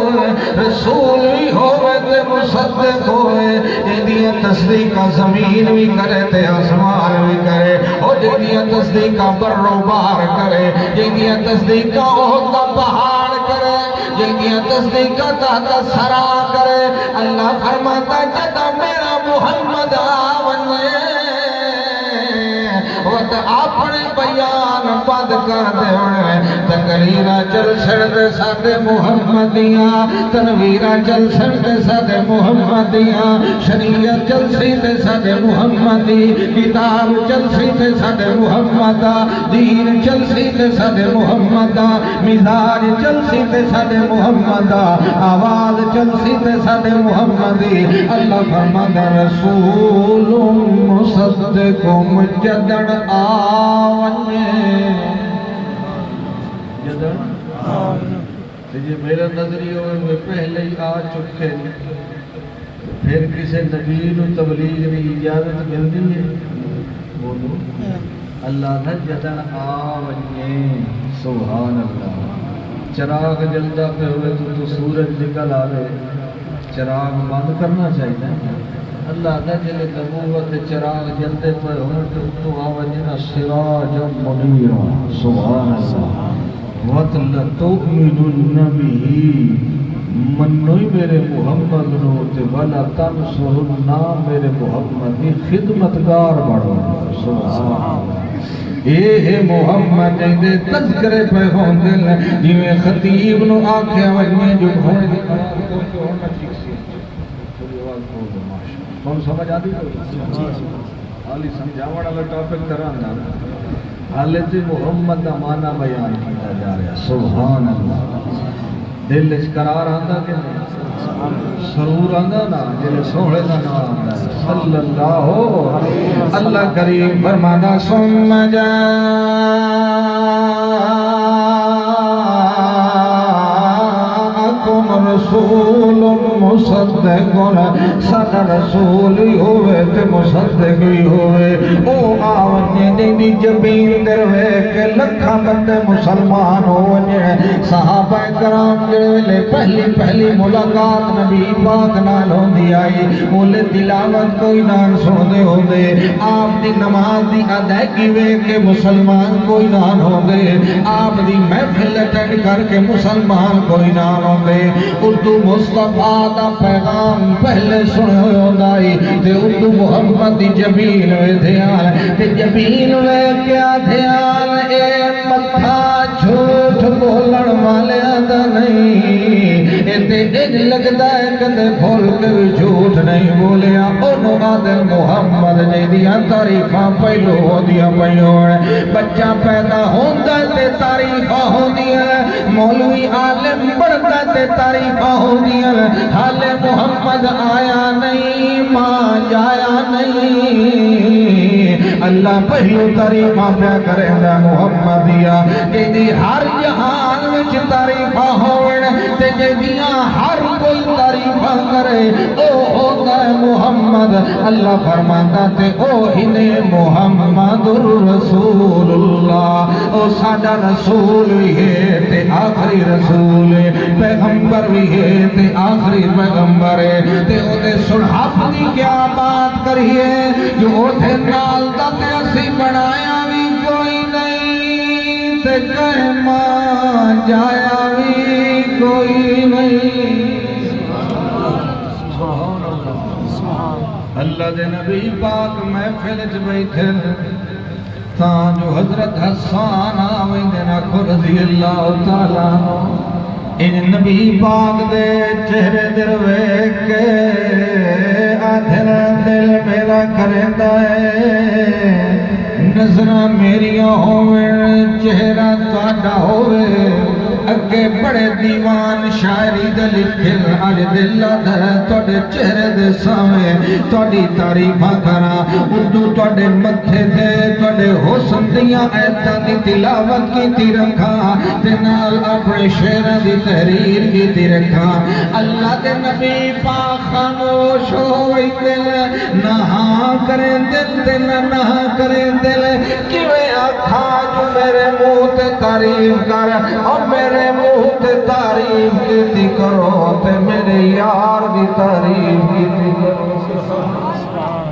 رسول بھی ہوئے تے مصدق ہوئے جدیاں تصدیقہ زمین بھی کرے تے آسمان بھی کرے اور جدیاں تصدیقہ بر و بار کرے جدیاں تصدیقہ اوہتا پہاڑ کرے جدیاں تصدیقہ تحت سرا کرے اللہ فرماتا جدا میرا محمد آونے وقت اپنے بیان بند کر دے تقریرہ چل سڑتے ساتھ محمدیاں تنویرہ چل سڑتے ساتھ محمدیاں شریعت چل سیتے ساتھ محمدی کتاب چل سیتے ساتھ محمدہ دین چل سیتے ساتھ محمدہ مزاج چل سیتے ساتھ محمدہ آواز چل سیتے ساتھ محمدی اللہ فرماتا رسول مصدق مجدد آونے یہ میرا نظریہ میں پہلے ہی آ چکے پھر کسی نبی نو تبلیغ کی اجازت ملتی ہے بولو اللہ نہ جدن آونے سبحان اللہ چراغ جلتا پہ ہوئے تو سورج نکل آوے چراغ بند کرنا چاہیے اللہ نہ جلے نبوت چراغ جلتے پہ ہوئے تو آوجنا سراج منیرا سبحان اللہ وَتْلَ تُؤْمِنُنَّ بِهِ منوی میرے محمد نوتے وَلَا تَنْصُرُنَّا میرے محمد کی خدمتگار بڑھو سبحان اے محمد دے تذکرے پہ ہون دل جویں خطیب نو آنکھیں وجنے جو ہونے دی قرار کوئی ہونا ٹھیک سی کون سمجھ آدھی حالی سمجھاوڑا لے ٹاپک کران جانا حالت محمد دا معنی بیان کیا جا رہا سبحان اللہ دل اس قرار آندا کہ سرور آندا نا جلے سوڑے دا نا آندا صلی اللہ اللہ کریم فرمانا ثم جاءکم رسول مصدق ساڈا رسول ہی ہوئے تے مصدق ہی ہوئے او آونے دی جبین در کے لکھاں بندے مسلمان ہونے صحابہ کرام جڑے پہلی ملاقات نبی پاک نال ہوندی آئی بولے تلاوت کوئی نہ سوندے ہوندے آپ دی نماز دی ادائیگی ویکھ کے مسلمان کوئی نہ ہوندے آپ دی محفل اٹینڈ کر کے مسلمان کوئی نہ ہوندے اردو مصطفیٰ دا پیغام پہلے سنے ہوئے ہوندائی تے اردو محمد دی جبین وے دھیان تے جبین وے کیا دھیان اے متھا جھوٹ بولن والے دا نہیں اے تے اج لگدا ہے کدے بھول کے جھوٹ نہیں بولیا اونوں آدل محمد جے دیاں تعریفاں پہلو ہوندیاں پیوڑ بچہ پیدا ہوندا تے تعریفاں ہوندیاں مولوی عالم بڑھدا تے تعریفاں ہوندیاں حال محمد آیا نہیں ماں جایا نہیں اللہ پہلو تعریفاں پہ کرے دا محمدیہ کہ دی ہر جہان وچ تعریفاں ہوڑ تے جدیاں ہر کوئی تعریفاں کرے او ہوتا ہے محمد اللہ فرماتا تے او ہی نے محمد الرسول اللہ او ساڈا رسول بھی ہے تے آخری رسول ہے پیغمبر بھی ہے تے آخری پیغمبر ہے تے او دے صحاب دی کیا بات کریے جو او دے نال دا تے اسی بنایا بھی کوئی نہیں تے کہما جایا بھی کوئی نہیں اللہ دے نبی پاک محفل چ بیٹھے تاں جو حضرت حسان آویں نا رضی اللہ تعالیٰ ان نبی پاک دے چہرے در ویکھ کے آدھر دل میرا کریندا ہے نظراں میریاں ہوویں چہرہ تہاڈا ہووے اگے بڑے دیوان شاعری دے لکھے اج دل دا تواڈے چہرے دے سامنے تواڈی تعریفاں کراں اردو تواڈے متھے تے تواڈے حسن دیاں ایتاں دی تلاوت کیتی رکھاں تے نال اپنے شعراں دی تحریر کیتی رکھاں اللہ دے نبی پاک خاموش ہوئی دل نہ ہاں کرے دل تے نہ کرے دل کیویں آکھا جو میرے منہ تے تعریف کر اور میرے منہ تے تعریف کیتی کرو تے میرے یار دی تعریف کیتی کرو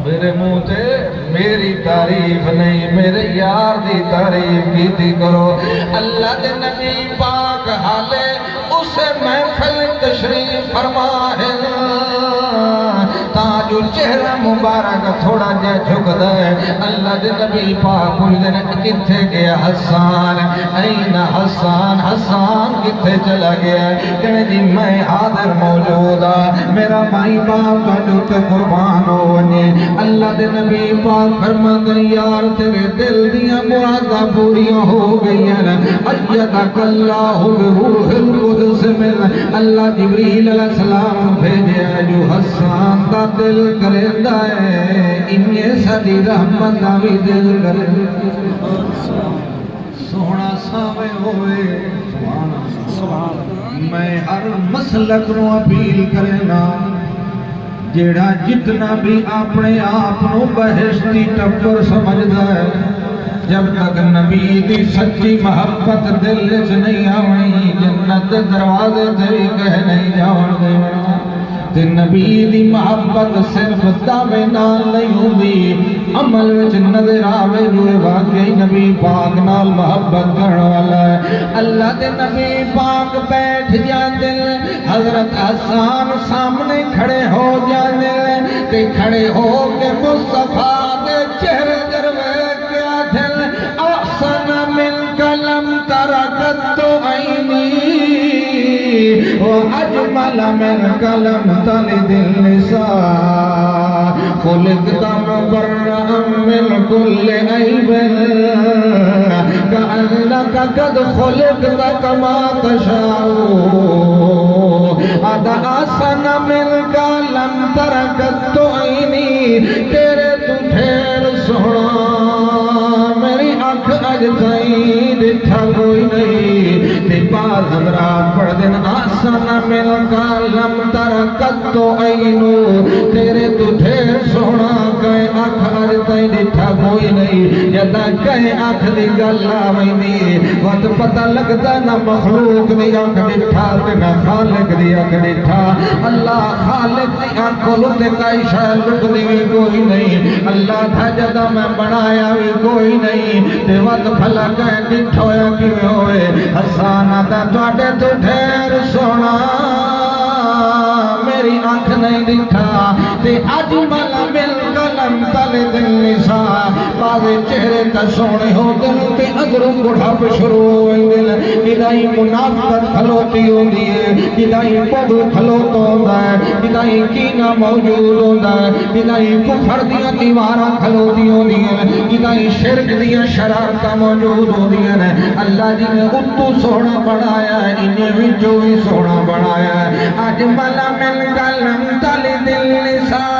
میرے منہ تے میری تعریف نہیں میرے یار دی تعریف کیتی کرو اللہ دے نبی پاک حالے اسے محفل تشریف فرما ہے تاجو چہرہ مبارک تھوڑا جا جھکدا ہے اللہ دے نبی پاک پوچھدے کتھے گیا حسان این حسان حسان کتھے چلا گیا کہنے جی میں حاضر موجود ہاں میرا مائی باپ تواڈے تے قربان ہو ونے اللہ دے نبی پاک فرماندے یار تیرے دل دیاں مراداں پوریاں ہو گئیاں ایدک اللہ بروح القدس من اللہ جبریل علیہ السلام بھیجیا جو حسان دا دل کریندا ہے انہیں ساری رحمت دا بھی دل کریندا سونا ساوے ہوئے میں ہر مسلک نو اپیل کرنا جیڑا جتنا بھی اپنے آپ نو بہشتی ٹبر سمجھدا ہے جب تک نبی دی سچی محبت دل وچ نہیں آونی جنت دے دروازے تے بھی کہہ نہیں جاون دینا تے نبی دی محبت صرف دعوے نال نہیں ہوندی عمل وچ نظر آوے جو واقعی نبی پاک نال محبت کرن والا ہے اللہ دے نبی پاک بیٹھ جاندے حضرت حسان سامنے کھڑے ہو جاندے تے کھڑے ہو کے مصطفیٰ دے چہرے درویش کے آدھل احسن من کلم ترکت عینی وَأَجْمَلَ مِنْ كَلَمْ تَلِدِ النِّسَاء خُلِقْتَ مُبَرَّأً مِنْ كُلِّ عَيْبٍ كَأَنَّكَ قَدْ خُلِقْتَ كَمَا تَشَاءُ أَحْسَنَ مِنْكَ لَمْ تَرَكَتْ عَيْنِي تیرے تو ڈھیر سونا میری آنکھ اج تائیں ڈٹھا کوئی نہیں تے بعض حضرات پڑھ دن آسن مل کا لم ترکت عینو تیرے تو ڈھیر سونا کہے آنکھ اج تائیں ڈٹھا کوئی نہیں جدا کہے آنکھ دی گل آویندی وقت پتہ لگتا نہ مخلوق دی آنکھ ڈٹھا تے نہ خالق دی آنکھ ڈٹھا اللہ خالق دی آنکھوں تے کئی شے لکدی بھی کوئی نہیں اللہ تھا جدا میں بنایا بھی کوئی نہیں تے وقت بھلا کہے ڈٹھویا کیویں ہوئے حسان دا تواڈے تو ڈھیر سونا میری آنکھ نہیں ڈٹھا تے اج مالا مل کلم تلے دل نساء باوے چہرے تا سونے ہو دل تے اگروں بڑھاپ شروع ہوئی دل کدائی منافقت کھلوتی ہوندی ہے کدائی بغض کھلوتا ہوندا ہے کدائی کینہ موجود ہوندا ہے کدائی کفر دیاں دیواراں کھلوتی ہوندی ہیں کدائی شرک دیاں شرارتاں موجود ہوندی ہیں اللہ جی نے اتو سونا بنایا ہے انہیں وچوں بھی سونا بنایا ہے اج ملا مل کلم تلے دل نساء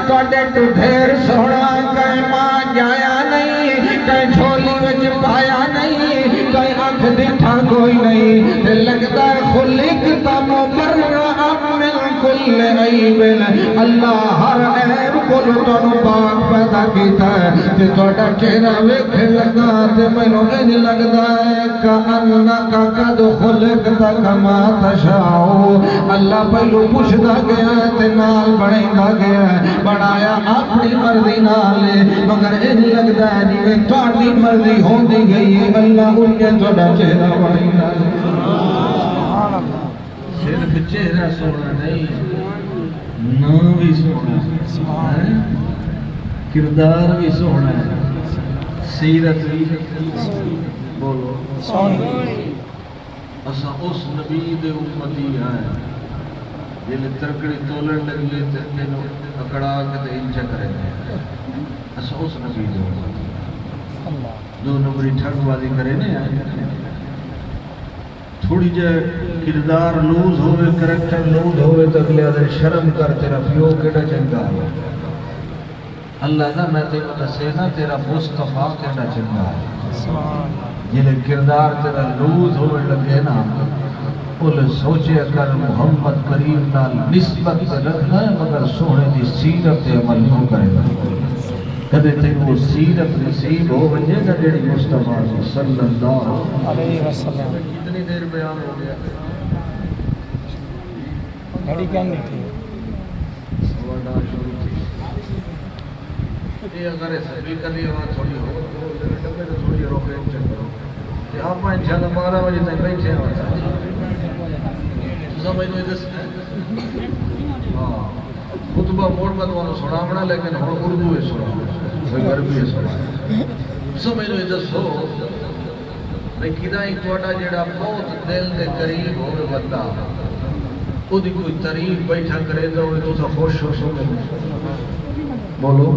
تواڈے تو ڈھیر سونا کہیں ماں جایا نہیں کہیں جھولی وچ پایا نہیں کہیں آنکھ ڈٹھا کوئی نہیں لگتا ہے خلقتا مبرأ من کل عیب اللہ ہر عیب کو تانوں پاک پیدا کیتا ہے تے تہاڈا چہرہ ویکھ لگا تے مینوں انج لگدا ہے کأنک قد خلقت کما تشاء اللہ پہلو پوچھدا گیا تے نال بنائندا گیا بنایا اپنی مرضی نال مگر انج لگدا ہے جویں تہاڈی مرضی ہوندی گئی ہے اللہ انہیں تہاڈا چہرہ بنائندا سبحان اللہ صرف چہرہ سونا نہیں نام بھی سونا ہے کردار بھی سونا ہے سیرت بھی بولو اسا اس نبی دے امتی ہیں جن ترکڑی تولن لگی تینوں اکڑا کے تے انچا کریں گے اسا اس نبی دے امتی دو نمبری ٹھگ بازی کرے نے تھوڑی جے کردار لوز ہوئے کریکٹر لوز ہوئے تو اگلے آدھر شرم کر تیرا پیو کیڑا چنگا ہے اللہ نا میں تیرا دسے نا تیرا مصطفیٰ کیڑا چنگا ہے جنہیں کردار تیرا لوز ہوئے لگے نا بولے سوچے کر محمد کریم نال نسبت رکھنا ہے مگر سونے دی سیرت عمل نہ کرے گا کدے تے وہ سیرت نصیب ہو وجے نہ جڑی مصطفیٰ صلی اللہ علیہ وسلم کتنی دیر بیان ہو گیا گھڑی کیا نہیں تھی سواڈا شروع تھی یہ اگر سپیکر دی آواز تھوڑی ہو ڈبے تو تھوڑی روکے چلو آپ میں انشاءاللہ 12 بجے تک بیٹھے ہیں سمجھ لو دس ہاں خطبہ موڑ میں تو سناونا لیکن ہن اردو ہے سنا عربی ہے سنا سمجھ لو دسو بھئی کدا ہی تہاڈا جڑا بہت دل دے قریب ہوے بندہ او دی کوئی تعریف بیٹھا کرے تو خوش ہو سو بولو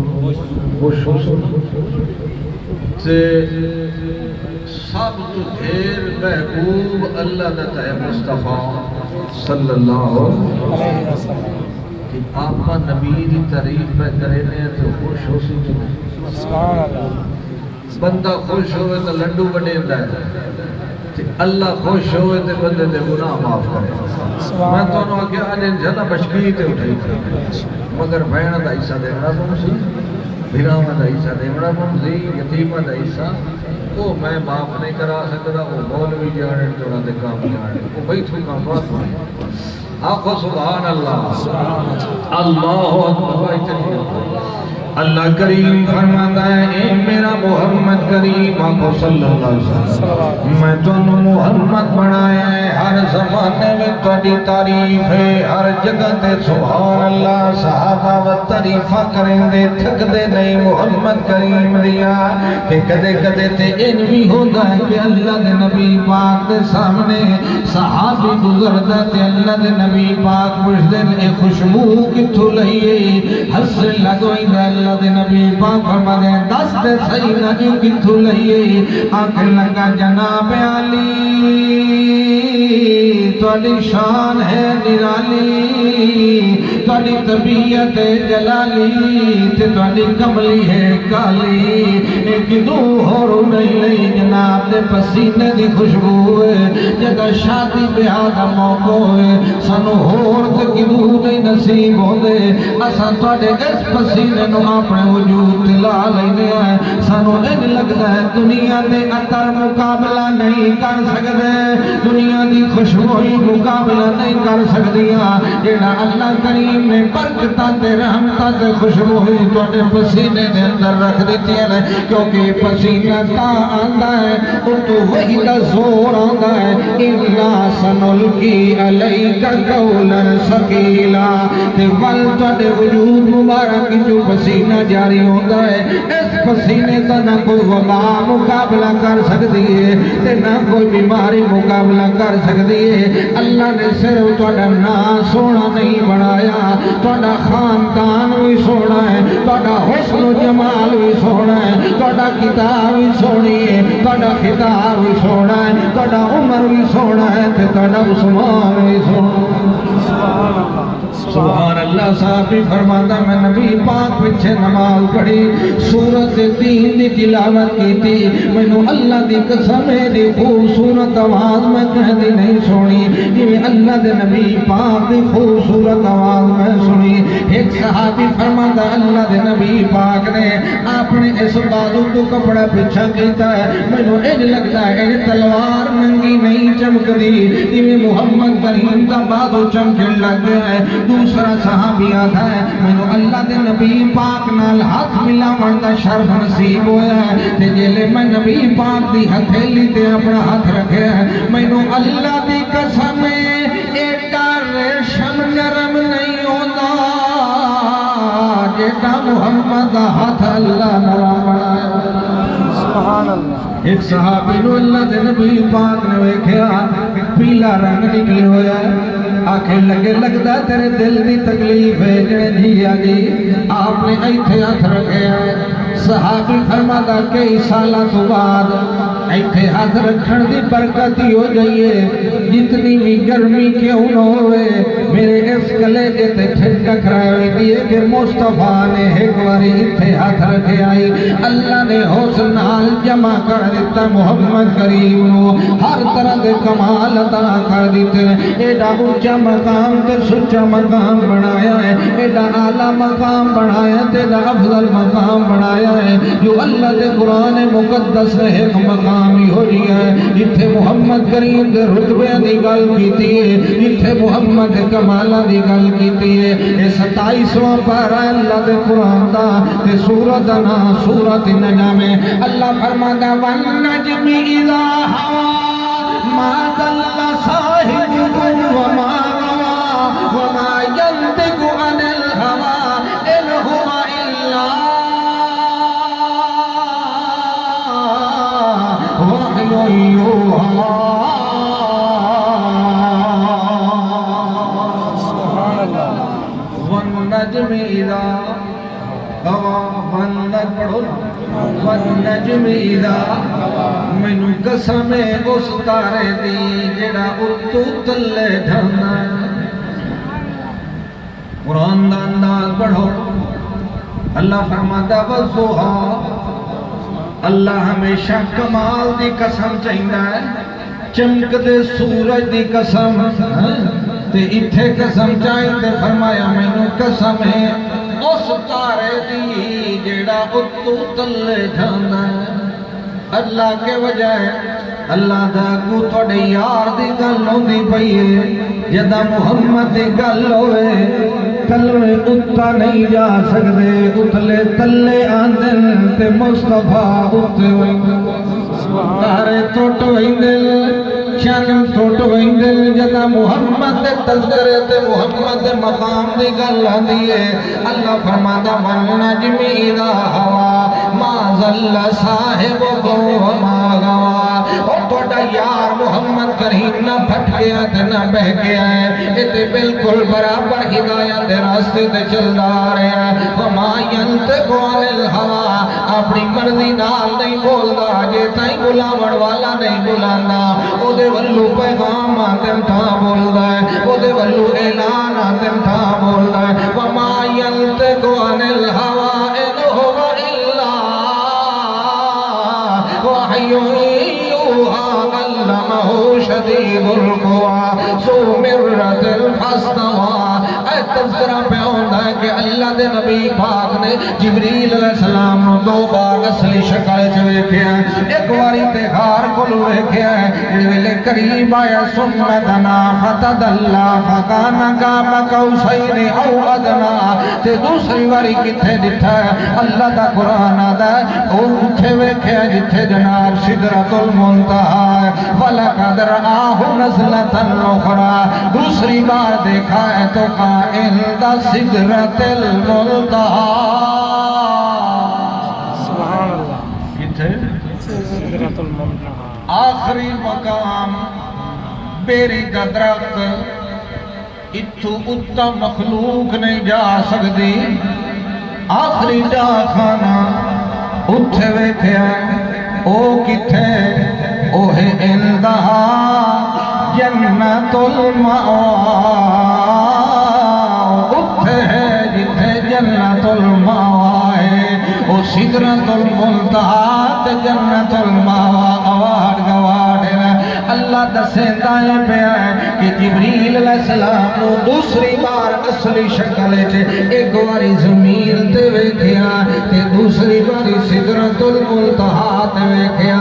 خوش ہو سو تے سب تو دھیر محبوب اللہ دا ہے مصطفیٰ صلی اللہ علیہ وسلم کہ آپ کا نبی دی تعریف پہ کرے نے تو خوش ہو سی سبحان اللہ بندہ خوش ہوئے تو لڈو بنے ہے اللہ خوش ہوئے تو بندے دے گناہ معاف کرے میں تو انہوں آگے آنے جانا بشکی تے اٹھائی تھی مگر بہن دا حصہ دینا تم سی بھیراما دا حصہ دینا تم سی یتیمہ دا حصہ وہ میں معاف نہیں کرا سکتا وہ مولوی جانے توڑا دے کام جانے وہ بھئی تو کام بات ہوئی آخو سبحان اللہ اللہ اکبر اللہ کریم فرماتا ہے اے میرا محمد کریم آقا صلی اللہ علیہ وسلم میں تنو محمد بنایا ہے ہر زمانے میں تڑی تعریف ہے ہر جگہ تے سبحان اللہ صحابہ و تعریفہ کریں دے تھک دے نہیں محمد کریم دیا کہ کدے کدے تے ان بھی ہوتا ہے کہ اللہ دے نبی پاک دے سامنے صحابی گزردہ تے اللہ دے نبی پاک پوچھ دے خوشبو کتھو لئیے حس لگوئی دے اللہ دے نبی پاک فرماتے ہیں دس دے صحیح نہ کتھو لئیے آنکھ لگا جناب علی تواڈی شان ہے نرالی تواڈی طبیعت جلالی تے تواڈی کملی ہے کالی ایک دو اور نہیں لئی جناب دے پسینے دی خوشبو ہے جگہ شادی بیاہ دا موقع ہے سانو ہور تے کدو نہیں نصیب ہوندے اساں تواڈے اس پسینے نو اپنے وجود لا لینے ہیں سانو ان لگدا ہے دنیا دے عطر مقابلہ نہیں کر سکدے دنیا دی خوشبوئی مقابلہ نہیں کر سکدیاں جڑا اللہ کریم نے برکتاں تے رحمتاں تے خوشبوئی تواڈے پسینے دے اندر رکھ دتی ہے کیونکہ پسینہ تا آندا ہے اور تو وہی دا زور آندا ہے انا سنلقی علیک قولا ثقیلا تے ول تواڈے وجود مبارک جو پسینہ جاری ہوندا ہے اس پسینے دا نہ کوئی وبا مقابلہ کر سکدی ہے تے نہ کوئی بیماری مقابلہ کر سکدی ہے اللہ نے صرف تواڈا نام سونا نہیں بنایا تواڈا خاندان بھی سونا ہے تواڈا حسن و جمال بھی سونا ہے تواڈا کتاب بھی سونی ہے تواڈا خطاب بھی سونا ہے تواڈا عمر بھی سونا ہے تے تواڈا عثمان بھی سونا ہے سبحان اللہ صاحب بھی فرماتا میں نبی پاک پچھے نماز پڑھی سورت دین دی تلاوت کی تھی میں نو اللہ دی قسم دی خوبصورت آواز میں کہہ دی نہیں سنی یہ اللہ دے نبی پاک دی خوبصورت آواز میں سنی ایک صحابی فرماتا اللہ دے نبی پاک نے اپنے اس بازو تو کپڑا پیچھا کیتا ہے میں نو اج لگتا ہے تلوار ننگی نہیں چمک دی یہ محمد کریم کا بازو چمکن لگ گیا ہے دوسرا صحابی آتا ہے میں نو اللہ دے نبی پاک نال ہاتھ ملا مردا شرف نصیب ہویا ہے تے جلے میں نبی پاک دی ہتھیلی تے اپنا ہاتھ رکھے ہے میں نو اللہ دی قسم ایڈا ریشم نرم نہیں ہوتا جیتا محمد ہاتھ اللہ نرم بنایا سبحان اللہ ایک صحابی نو اللہ دے نبی پاک نے ویکھیا پیلا رنگ نکلی ہویا ہے آنکھیں لگے لگدا تیرے دل دی تکلیف ہے جڑے جی آگی آپ نے ایتھے ہاتھ رکھے ہیں صحابی فرماتا کئی سالہ تو بعد ایتھے ہاتھ رکھن دی برکت ہی ہو جائیے جتنی بھی گرمی کیوں نہ ہوئے میرے اس کلیجے تے ٹھنڈک رہے دیئے کہ مصطفیٰ نے ایک باری ایتھے ہاتھ رکھے آئی اللہ نے حسن نال جمع کر دیتا محمد کریم نو ہر طرح دے کمال عطا کر دیتے ایڈا اونچا مقام تے سچا مقام بنایا ہے ایڈا اعلیٰ مقام بنایا تے ایڈا افضل مقام بنایا ہے جو اللہ دے قرآن مقدس نے ایک مقام ہی ہو رہی ہے جتھے محمد کریم دے رتبے دی گل کیتی ہے جتھے محمد دے کمالہ دی گل کیتی ہے اے 27واں پارہ اللہ دے قرآن دا تے سورت نا سورت نجم میں اللہ فرماتا والنجم اذا ہوا ما ضل صاحبكم وما غوى وما ينطق عن الهوى ان هو الا وحي يوحى سبحان اللہ والنجم اذا ہوا والنجم پڑھو والنجم اذا مینوں قسم ہے اس تارے دی جڑا اتو تلے ڈھانا قرآن دا انداز پڑھو اللہ فرماتا والضحیٰ اللہ ہمیشہ کمال دی قسم چاہیدا ہے چمک دے سورج دی قسم تے اتھے قسم چاہیے فرمایا مینوں قسم ہے اس تارے دی جیڑا اتو تلے جانا اللہ کے وجہ ہے اللہ دا کو تھوڑے یار دی گل ہوندی پئی ہے جدا محمد دی گل ہوئے تلوے اتا نہیں جا سکدے اتلے تلے آندن تے مصطفیٰ اتے ہوئے تارے ٹوٹ ویندل شان ٹوٹ ویندل جدا محمد دے تذکرے تے محمد دے مقام دی گل آندی ہے اللہ فرماتا والنجم اذا ہوا ما ضل صاحبكم وما غوى اور توڑا یار محمد کریم نہ پھٹ گیا تے نہ بہ گیا ہے تے بالکل برابر ہدایت دے راستے تے چلدا رہا ہے وما ينطق عن الهوى اپنی مرضی نال نہیں بولدا جے تائیں بلاون والا نہیں بلاندا او دے ولو پیغام آندن تھا بولدا ہے او دے ولو اعلان آندن تھا بولدا ہے وما ينطق عن الهوى ان هو الا وحي يوحى علمه شديد القوى ذو مرة فاستوى اے تذکرہ پہ ہوندہ ہے کہ اللہ دے نبی پاک نے جبریل علیہ السلام نو دو بار اصلی شکل چ ویکھیا ایک واری تے غار کول ویکھیا ہے ویلے قریب آیا ثم دنا فتدلى فكان قاب قوسين او ادنى تے دوسری واری کتے ڈٹھا ہے اللہ دا قرآن آدا ہے او اٹھے ویکھیا جتھے جناب سدرۃ المنتہا ہے ولقد رآہ نزلۃ اخرى دوسری بار دیکھا ہے تو عند سدرۃ المنتہا سبحان اللہ کتھے سدرۃ المنتہا آخری مقام بیری دا درخت اتھو اتا مخلوق نہیں جا سکتی آخری جا خانہ اتھے ویکھیا او کتھے او ہے اندہا جنت المأوا اتھے ہے جتھے جنت المأوا ہے او سدرۃ المنتہا تے جنت المأوا آوار گوار ہے اللہ دسیندا ہے پیا ہے کہ جبریل علیہ السلام نو دوسری بار اصلی شکل تے ایک واری زمین تے ویکھیا تے دوسری باری سدرۃ المنتہا تے ویکھیا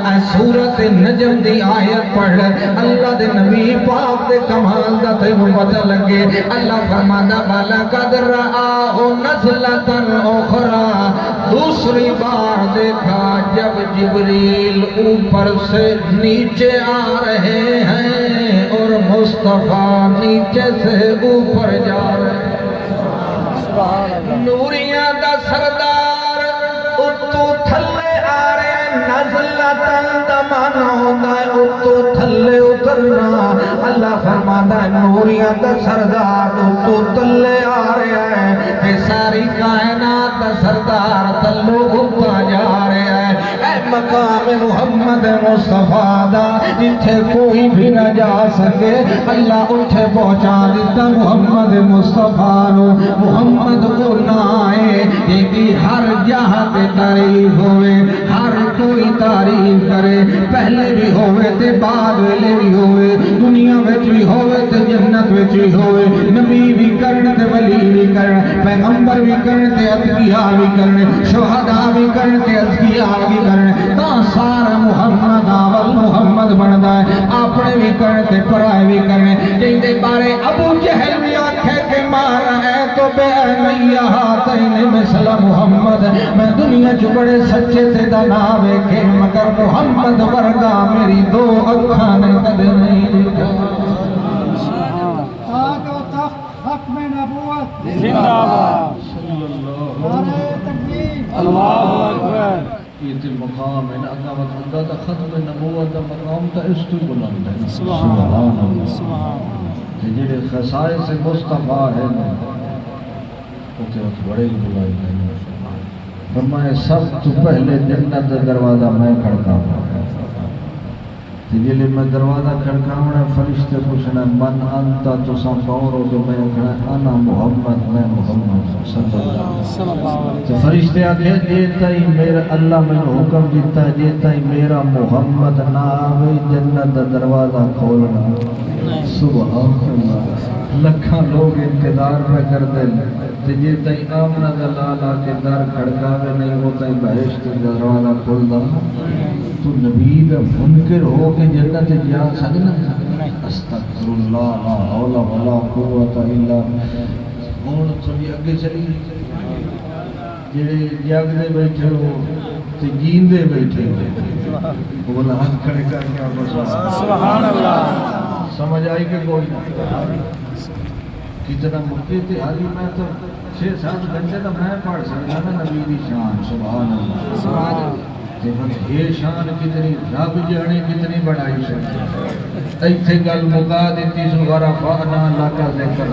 اے سورۃ نجم دی آیت پڑھ اللہ دے نبی پاک دے کمال دا تے پتہ لگے اللہ فرماتا بالا قدر رآہ نزلۃ اخرى دوسری بار دیکھا جب جبریل اوپر سے نیچے آ رہے ہیں اور مصطفیٰ نیچے سے اوپر جا رہے ہیں نوریاں دا سردار اتو تھلے آ رہے ہیں نزلتاً دمانا ہوتا ہے اتو تھلے اترنا اللہ فرماتا ہے نوریاں دا سردار اتو تھلے آ رہے ہیں کہ ساری کائنات دا سردار تھلو اتھا جا رہے ہیں اے مقام محمد مصطفیٰ دا جتھے کوئی بھی نہ جا سکے اللہ اتھے پہنچا دیتا محمد مصطفیٰ نو محمد کو نہ آئے ایک ہر جہاں پہ تعریف ہوئے ہر کوئی تعریف کرے پہلے بھی ہوئے تے بعد ویلے بھی ہوئے دنیا وچ بھی ہوئے تے جنت وچ بھی ہوئے نبی بھی کرن تے ولی بھی کرن پیغمبر بھی کرن تے اتقیاء بھی کرن شہداء بھی کرن تے اتقیاء بھی کرن تا سارا محمد آول محمد بندا ہے اپنے بھی کرن تے پرائے بھی کرن جیندے بارے ابو جہل بھی آکھے کہ مارا ہے تو بے نیا ہاتین مثل محمد میں دنیا جو بڑے سچے تے دنا ویکھے مگر محمد ورگا میری دو اکھاں نے کدے نہیں دیکھا حق میں نبوت زندہ باد نعرہ تکبیر اللہ اکبر یہ تے مقام ہے عظمت اللہ دا ختم نبوت دا مقام تا اس تو بلند ہے سبحان اللہ اللہ سبحان اللہ جڑے خصائص مصطفیٰ ہیں وہ تے بڑے ہی بلند ہیں فرمائے سب تو پہلے جنت دا دروازہ میں کھڑکاؤں جلے میں دروازہ کھڑکاؤں فرشتے پوچھنا من انتا تو سفور ہو تو میں کہنا انا محمد میں محمد صلی اللہ علیہ وسلم تو فرشتے آگے دیتا ہی میرا اللہ میں حکم دیتا ہے دیتا ہی میرا محمد نہ آوے جنت دا دروازہ کھولنا سبحان اللہ لکھاں لوگ انتظار پہ کر دیں دیتا ہی آمنہ دلال آکے در کھڑکاوے نہیں ہوتا ہی بہشت دروازہ کھولنا تو نبی دا منکر ہو کہ جنت جا سکنا استغفر اللہ لا حول ولا قوت الا ہون تھوڑی اگے چلی جڑے جاگدے بیٹھے ہو تے جیندے بیٹھے ہو بولا ہاتھ کھڑے کر کے بس سبحان اللہ سمجھ آئی کہ کوئی کتنا مکے تے حالی میں تو 6-7 گھنٹے تو میں پڑھ سکتا نا نبی دی شان سبحان اللہ سبحان اللہ یہ شان کتنی رب جانے کتنی بڑائی شان ایتھے گل مکا دیتی سو غرفانا لکا ذکر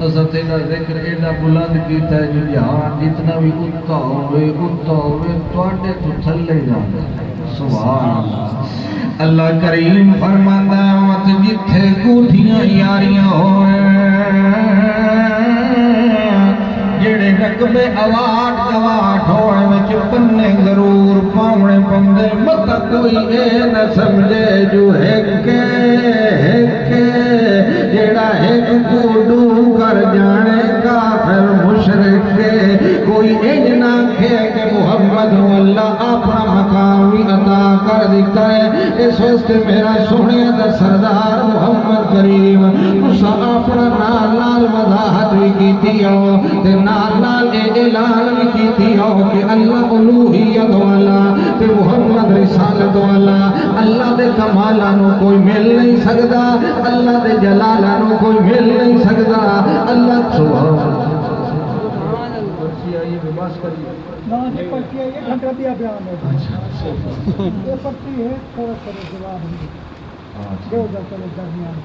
اسا تیرا ذکر ایڈا بلند کیتا ہے جو جہان جتنا بھی اتا ہوئے توڑے تو تھلے جانا سبحان اللہ اللہ کریم فرماتا وقت جتھے گوٹھیاں یاریاں ہوئے جڑے رقبے اواٹ گواٹ ہوئے وچ پنے ضرور پاونے پندے مت کوئی اے نہ سمجھے جو ایک جڑا ایک کو ڈو کر جانے کافر مشرک کوئی انج نہ کہے کہ محمد اللہ اپنا مقام بھی عطا کر دیتا ہے اس وقت میرا سونے دا سردار محمد کریم اسا اپنا نال وضاحت بھی کیتی ہو تے نال اعلان بھی کیتی ہو کہ اللہ الوہیت والا تے محمد رسالت والا اللہ دے کمالاں نو کوئی مل نہیں سکدا اللہ دے جلالاں نو کوئی مل نہیں سکدا اللہ سبحان اللہ نہ یہ پڑھتی ہے یہ گھنٹہ دیا بیان ہے یہ پڑھتی ہے تھوڑا سا جواب نہیں دو در چلے درمیان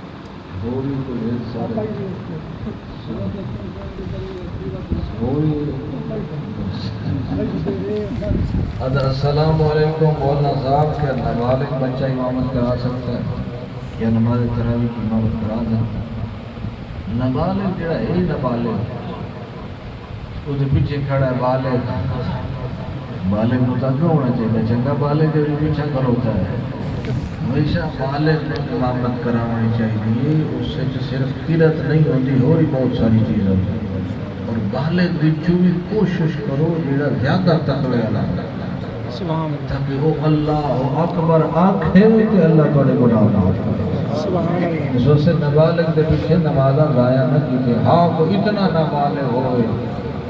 السلام علیکم مولانا صاحب کیا نابالغ بچہ امامت کرا سکتا ہے یا نماز تراویح کی امامت کرا سکتا ہے نابالغ جڑا ہے نابالغ اس پیچھے کھڑا ہے بالغ متعلق ہونا چاہیے چنگا بالغ جو پیچھے کھڑوتا ہے ہمیشہ بالغ نے امامت کرانی چاہیے اس سے صرف قرت نہیں ہوتی اور بہت ساری چیز ہوتی اور بالغ بچوں بھی کوشش کرو جڑا زیادہ تقوی والا سبحان تاکہ وہ اللہ اکبر آنکھیں کہ اللہ تعالی گناہ معاف کرے سبحان اللہ اس وجہ سے نابالغ کے پیچھے نمازاں ضائع نہ کیجیے ہاں کو اتنا نابالغ ہوئے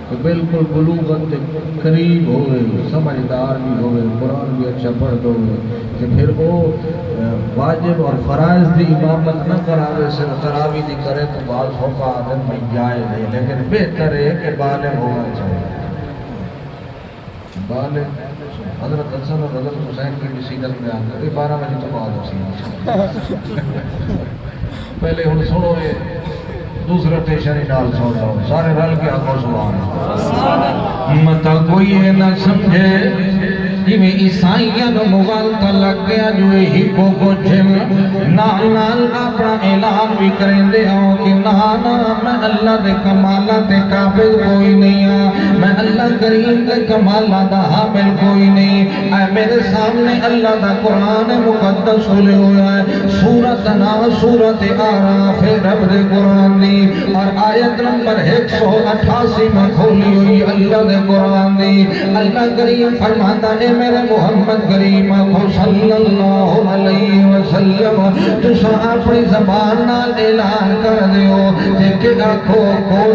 کہ بالکل بلوغت کے قریب ہوئے سمجھدار بھی ہوئے قرآن بھی اچھا پڑھ دو کہ پھر وہ واجب اور فرائض دی امامت نہ کراوے صرف تراویح دی کرے تو بعض ہوگا آدم میں جائے نہیں لیکن بہتر ہے کہ بالغ ہونا چاہیے بالغ حضرت حسن اور حضرت حسین کی نصیحت میں آتا ہے 12 بجے تو بعد ہوتی پہلے ہن سنو یہ دوسرا ٹیشن ہی نال سن لو سارے رل کے آگو سبحان اللہ مت کوئی نہ سمجھے جی میں عیسائیاں نو مغالطہ لگ گیا جو ہی کو کچھ نال نال اپنا اعلان بھی کریں دے ہوں کہ نانا میں اللہ دے کمالہ تے قابل کوئی نہیں ہوں، میں اللہ کریم دے کمالہ دا حامل کوئی نہیں۔ اے میرے سامنے اللہ دا قرآن مقدس کھلے ہویا ہے، سورت نام سورت آراف رب دے قرآن دی، اور آیت نمبر 188 میں کھولی ہوئی اللہ دے قرآن دی۔ اللہ کریم فرماتا ہے میرے محمد کریم کو صلی اللہ علیہ وسلم تسا اپنی زبان نال اعلان کر دیو کہ آکھو قل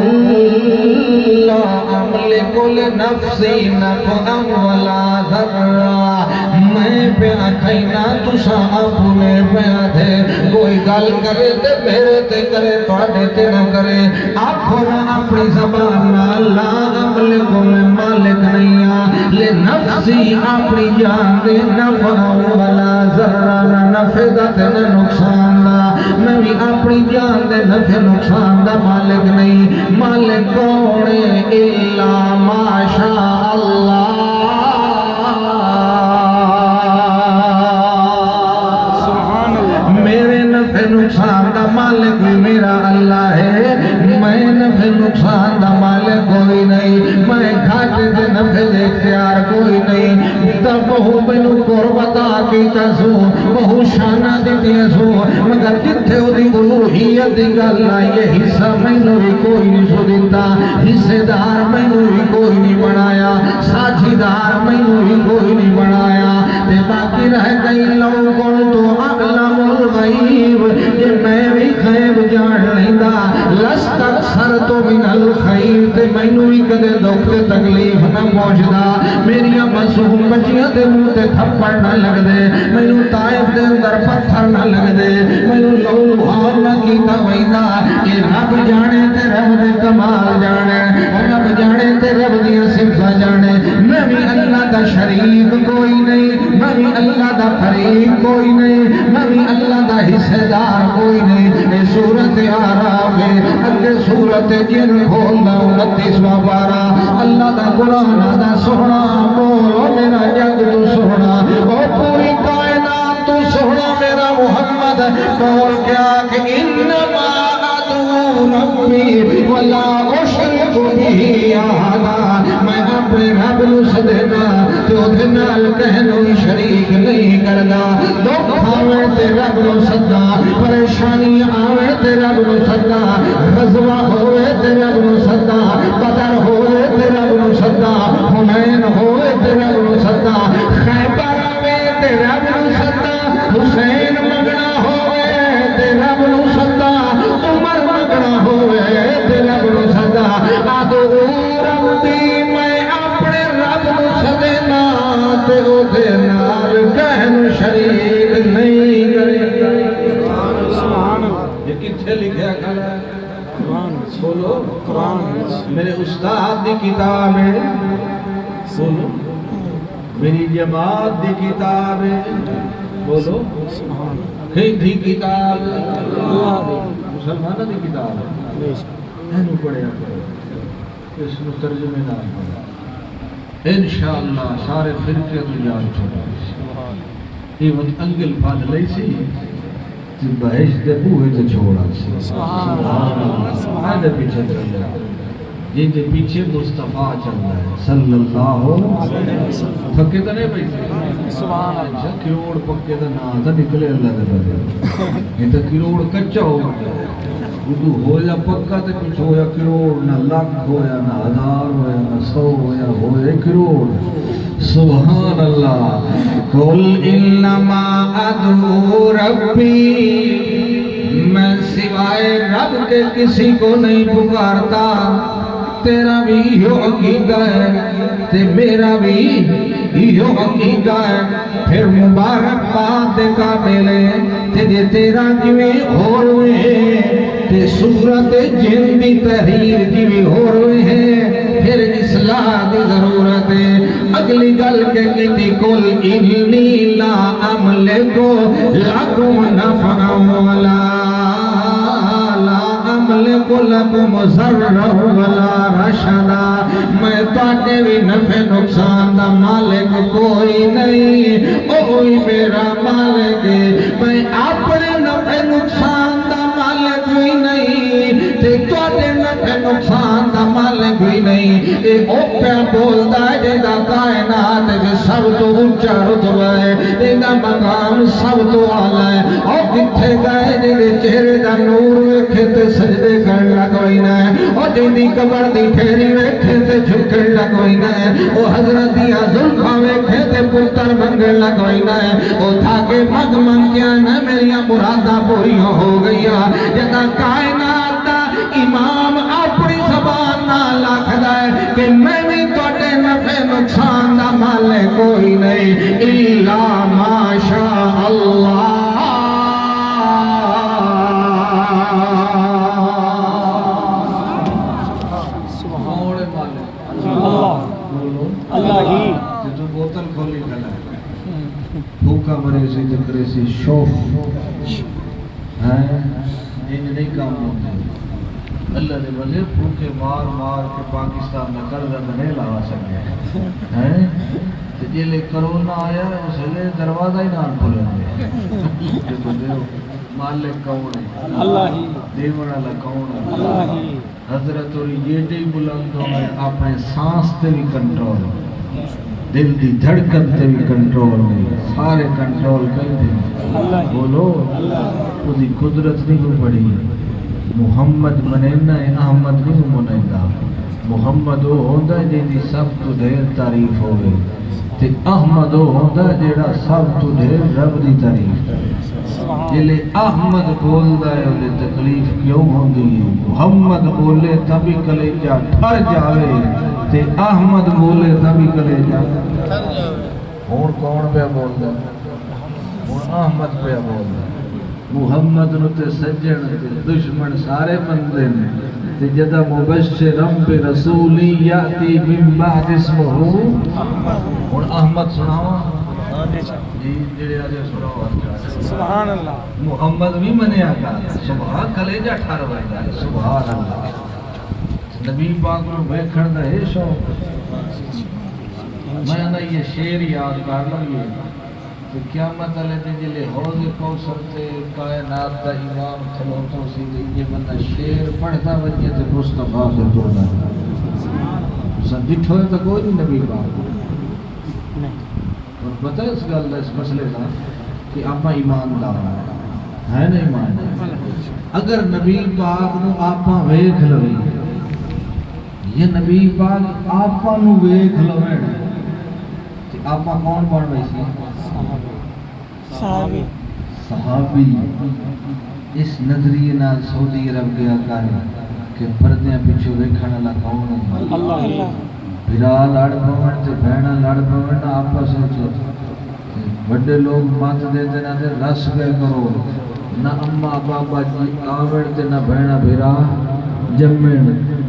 لا املک لنفسی نفعا ولا ضرا، میں پہ آکھائینا تسا اپنے پہ آدھے کوئی گل کرے تے میرے تے کرے توڑے تے نہ کرے، آکھو نا اپنی زبان نال لا املک میں مالک نہیں آ لنفسی اپنی جان دے نفعا ولا ضرا، نہ نفع دا تے نہ نقصان دا، میں بھی اپنی جان دے نفع نقصان دا مالک نہیں۔ مالک کونے الا ما شاء اللہ، سبحان اللہ، میرے نفع نقصان دا مالک بھی میرا اللہ ہے، میں نفع نقصان دا مالک کوئی نہیں، میں گھاٹے دے نفع دے اختیار کوئی نہیں۔ تا بہو بینو قربتا کیتا سو، بہو شانہ دیتی سو، مگر جتھے ہو دی الوحیت دی گل آئیے حصہ مینو بھی کوئی نہیں سو دیتا، حصے دار مینو بھی کوئی نہیں بنایا، ساتھی دار مینو بھی کوئی نہیں بنایا، تے باقی رہ گئی لو کن تو اعلم الغیب، یہ میں بھی غیب جان لیندہ، لست اکثر تو من الخیر، تے مینو بھی کدے دکھ تے تکلیف نہ پہنچدا، میری معصوم بچیاں دے منہ تے تھپڑ نہ لگ دے، مینو طائف دے اندر پتھر نہ لگ دے، مینو لو لوہار نہ کیتا ویدا، کہ رب جانے تے رب دے کمال جانے، رب جانے تے رب دی صفات جانے، میں بھی اللہ دا شریک کوئی نہیں، میں بھی اللہ دا فریق کوئی نہیں، میں بھی اللہ دا حصہ دار کوئی نہیں۔ اے سورت آراف ہے، اگے سورت جن کھولنا 29واں پارہ، اللہ دا قرآن دا سونا بولو میرا جگ تو سونا، او پوری کائنات تو سونا میرا محمد، بول کیا کہ انما ادعو ربی ولا اشرک به احدا، میں اپنے رب نو سدنا تے اودے نال کہنوں شریک نہیں کردا، دکھ آوے تے رب نو سدا، پریشانی آوے تے رب نو سدا، غزوہ ہوئے تے رب نو سدا، بدر ہوئے تے رب نو سدا، حنین ہوئے تے رب نو سدا، خیبر آوے تے رب نو سدا، حسین مگنا ہوئے تے رب نو سدا، عمر مگنا ہوئے تے رب نو سدا، ادعو ربی میں اپنے رب نو سدنا تے اودے نال کہن شریک نہیں کرے۔ سبحان اللہ، یہ کتھے لکھیا کھڑا ہے؟ قرآن، بولو قرآن، میرے استاد دی کتاب ہے، بولو میری جماعت دی کتاب ہے، بولو سبحان اللہ، کہیں دی کتاب ہے، اللہ دے، مسلمانہ دی کتاب ہے، بے شک، اینو پڑھیا کرو، اس نو ترجمے نال پڑھو، انشاءاللہ سارے فرقے تو جان چھوڑا۔ سبحان یہ وقت انگل پھاد لئی سی تی بہشت دے بوئے تے چھوڑا سی، سبحان اللہ، سبحان دے پیچھے چل رہا جن دے پیچھے مصطفیٰ چل رہا ہے صلی اللہ علیہ وسلم، پکے تو نہیں بھائی، سبحان اللہ، کروڑ پکے تو نہ تھا نکلے اللہ دے بدلے، یہ تو کروڑ کچا ہو گیا، اردو ہو یا پکا تے کچھ ہو یا کروڑ، نہ لاکھ ہویا نہ ہزار ہویا نہ 100 ہویا ہوئے کروڑ۔ سبحان اللہ، قل انما ادعو ربی، میں سوائے رب کے کسی کو نہیں پکارتا، تیرا بھی یہ عقیدہ ہے تے میرا بھی یہ عقیدہ ہے، پھر مبارک بات دے قابل ہے تے جے تیرا کیویں ہو رہے تے سورت جن دی تحریر کیویں ہو رہے ہیں، پھر اصلاح دی ضرورت ہے۔ اگلی گل کے کیتی کل انی لا املکو لکم نفعا ولا لا املک لکم ضرا ولا رشدا، میں تواڈے بھی نفع نقصان دا مالک کوئی نہیں، اوہی میرا مالک ہے، میں اپنے نفع نقصان دا مالک بھی نہیں تے تواڈے نفع نقصان دا مالک بھی نہیں۔ اے او پیا بولدا ہے جیدا کائنات وچ سب تو اونچا رتبہ ہے، ایدا مقام سب تو اعلیٰ ہے، او کتھے گئے جیدے چہرے دا نور ویکھے تے سجدے کرن لگ وینا ہے، او جیدی قبر دی ٹھہری ویکھے تے جھکن لگ وینا ہے، او حضرت دیاں زلفاں ویکھے تے پتر منگن لگ وینا ہے، او تھا کہ مگ منگیاں نہ میریاں مراداں پوریاں ہو گئیاں، جدا کائنات دا امام اپنی زبان نال آکھدا ہے کہ میں بھی تواڈے نفع نقصان دا مالک کوئی نہیں الا ما شاء اللہ۔ اللہ ہی جو بوتل کھولی کھلا ہے بھوکا مرے سی جکرے سی شوف انج نہیں کام ہوتا، اللہ نے بلے بھوکے مار مار کے پاکستان میں قرضہ نہیں لا سکے ہیں، تو جیلے کرونا آیا اس لئے دروازہ ہی نہ کھولے، مالک کون ہے؟ اللہ ہی دیوڑ اللہ کون ہے؟ اللہ ہی حضرت اور یہ دی بلندوں میں اپنے سانس تے بھی کنٹرول، دل دی دھڑکن تے بھی کنٹرول نہیں، سارے کنٹرول کہیں دے بولو، وہ دی قدرت نہیں ہو پڑی۔ محمد منینا ہے، احمد نہیں ہو منینا، محمد وہ ہوندہ ہے جی سب تو دیر تعریف ہوئے، تے احمد وہ ہوندہ ہے جیڑا سب تو دیر رب دی تعریف جلے احمد بولدا ہے انہیں تکلیف کیوں ہوندی ہے، محمد بولے تبھی کلیجہ ٹھر جاوے تے احمد بولے تبھی کلیجہ ٹھر جاوے۔ اور کون پہ بولدا ہے؟ اور احمد پہ بولدا ہے۔ محمد نو تے سجن تے دشمن سارے بندے نے، تے جدا مبشرم بے رسولی یاتی من بعد اسمہ، اور احمد سناوا جی جڑے آجے سناوا سبحان اللہ، محمد بھی منیا گا، سبحان کلیجہ ٹھار وائدہ ہے، سبحان اللہ۔ نبی پاک نے بیکھن دا ہے شوق، میں نے یہ شعر یاد کر لوں یہ کہ قیامت علیہ دن جلے حوض کوثر تے کائنات دا امام کھلوتوں سی یہ بندہ شعر پڑھتا وجہ تے مصطفیٰ سے جوڑا سن ڈٹھو ہے تو کوئی نہیں نبی پاک، اور پتہ ہے اس گل اس مسئلے کا کہ آپا ایماندار ہے نا، ایمان اگر نبی پاک نو آپا ویکھ لوی، یہ نبی پاک آپا نو ویکھ لوے تے آپا کون بن گئی سی؟ صحابی صحابی۔ اس نظریے نال سعودی عرب گیا کر کہ پردیاں پیچھے ویکھن والا کون ہے؟ اللہ، بھرا لڑ پون تے بہنا لڑ پون آپس وچ، بڑے لوگ مات دے دے نہ رس گئے کرو، نہ اما بابا جی آوڑ تے نہ بہنا بھرا جمن،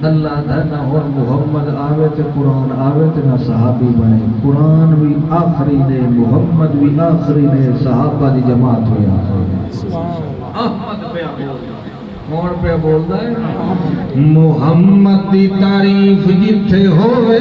اللہ دا نہ اور محمد آوے تے قرآن آوے تے نہ صحابی بنے، قرآن بھی آخری نے، محمد بھی آخری نے، صحابہ دی جماعت ہوئی آخری نے۔ احمد پہ کون پہ بولدا ہے؟ محمد دی تعریف جتھے ہوئے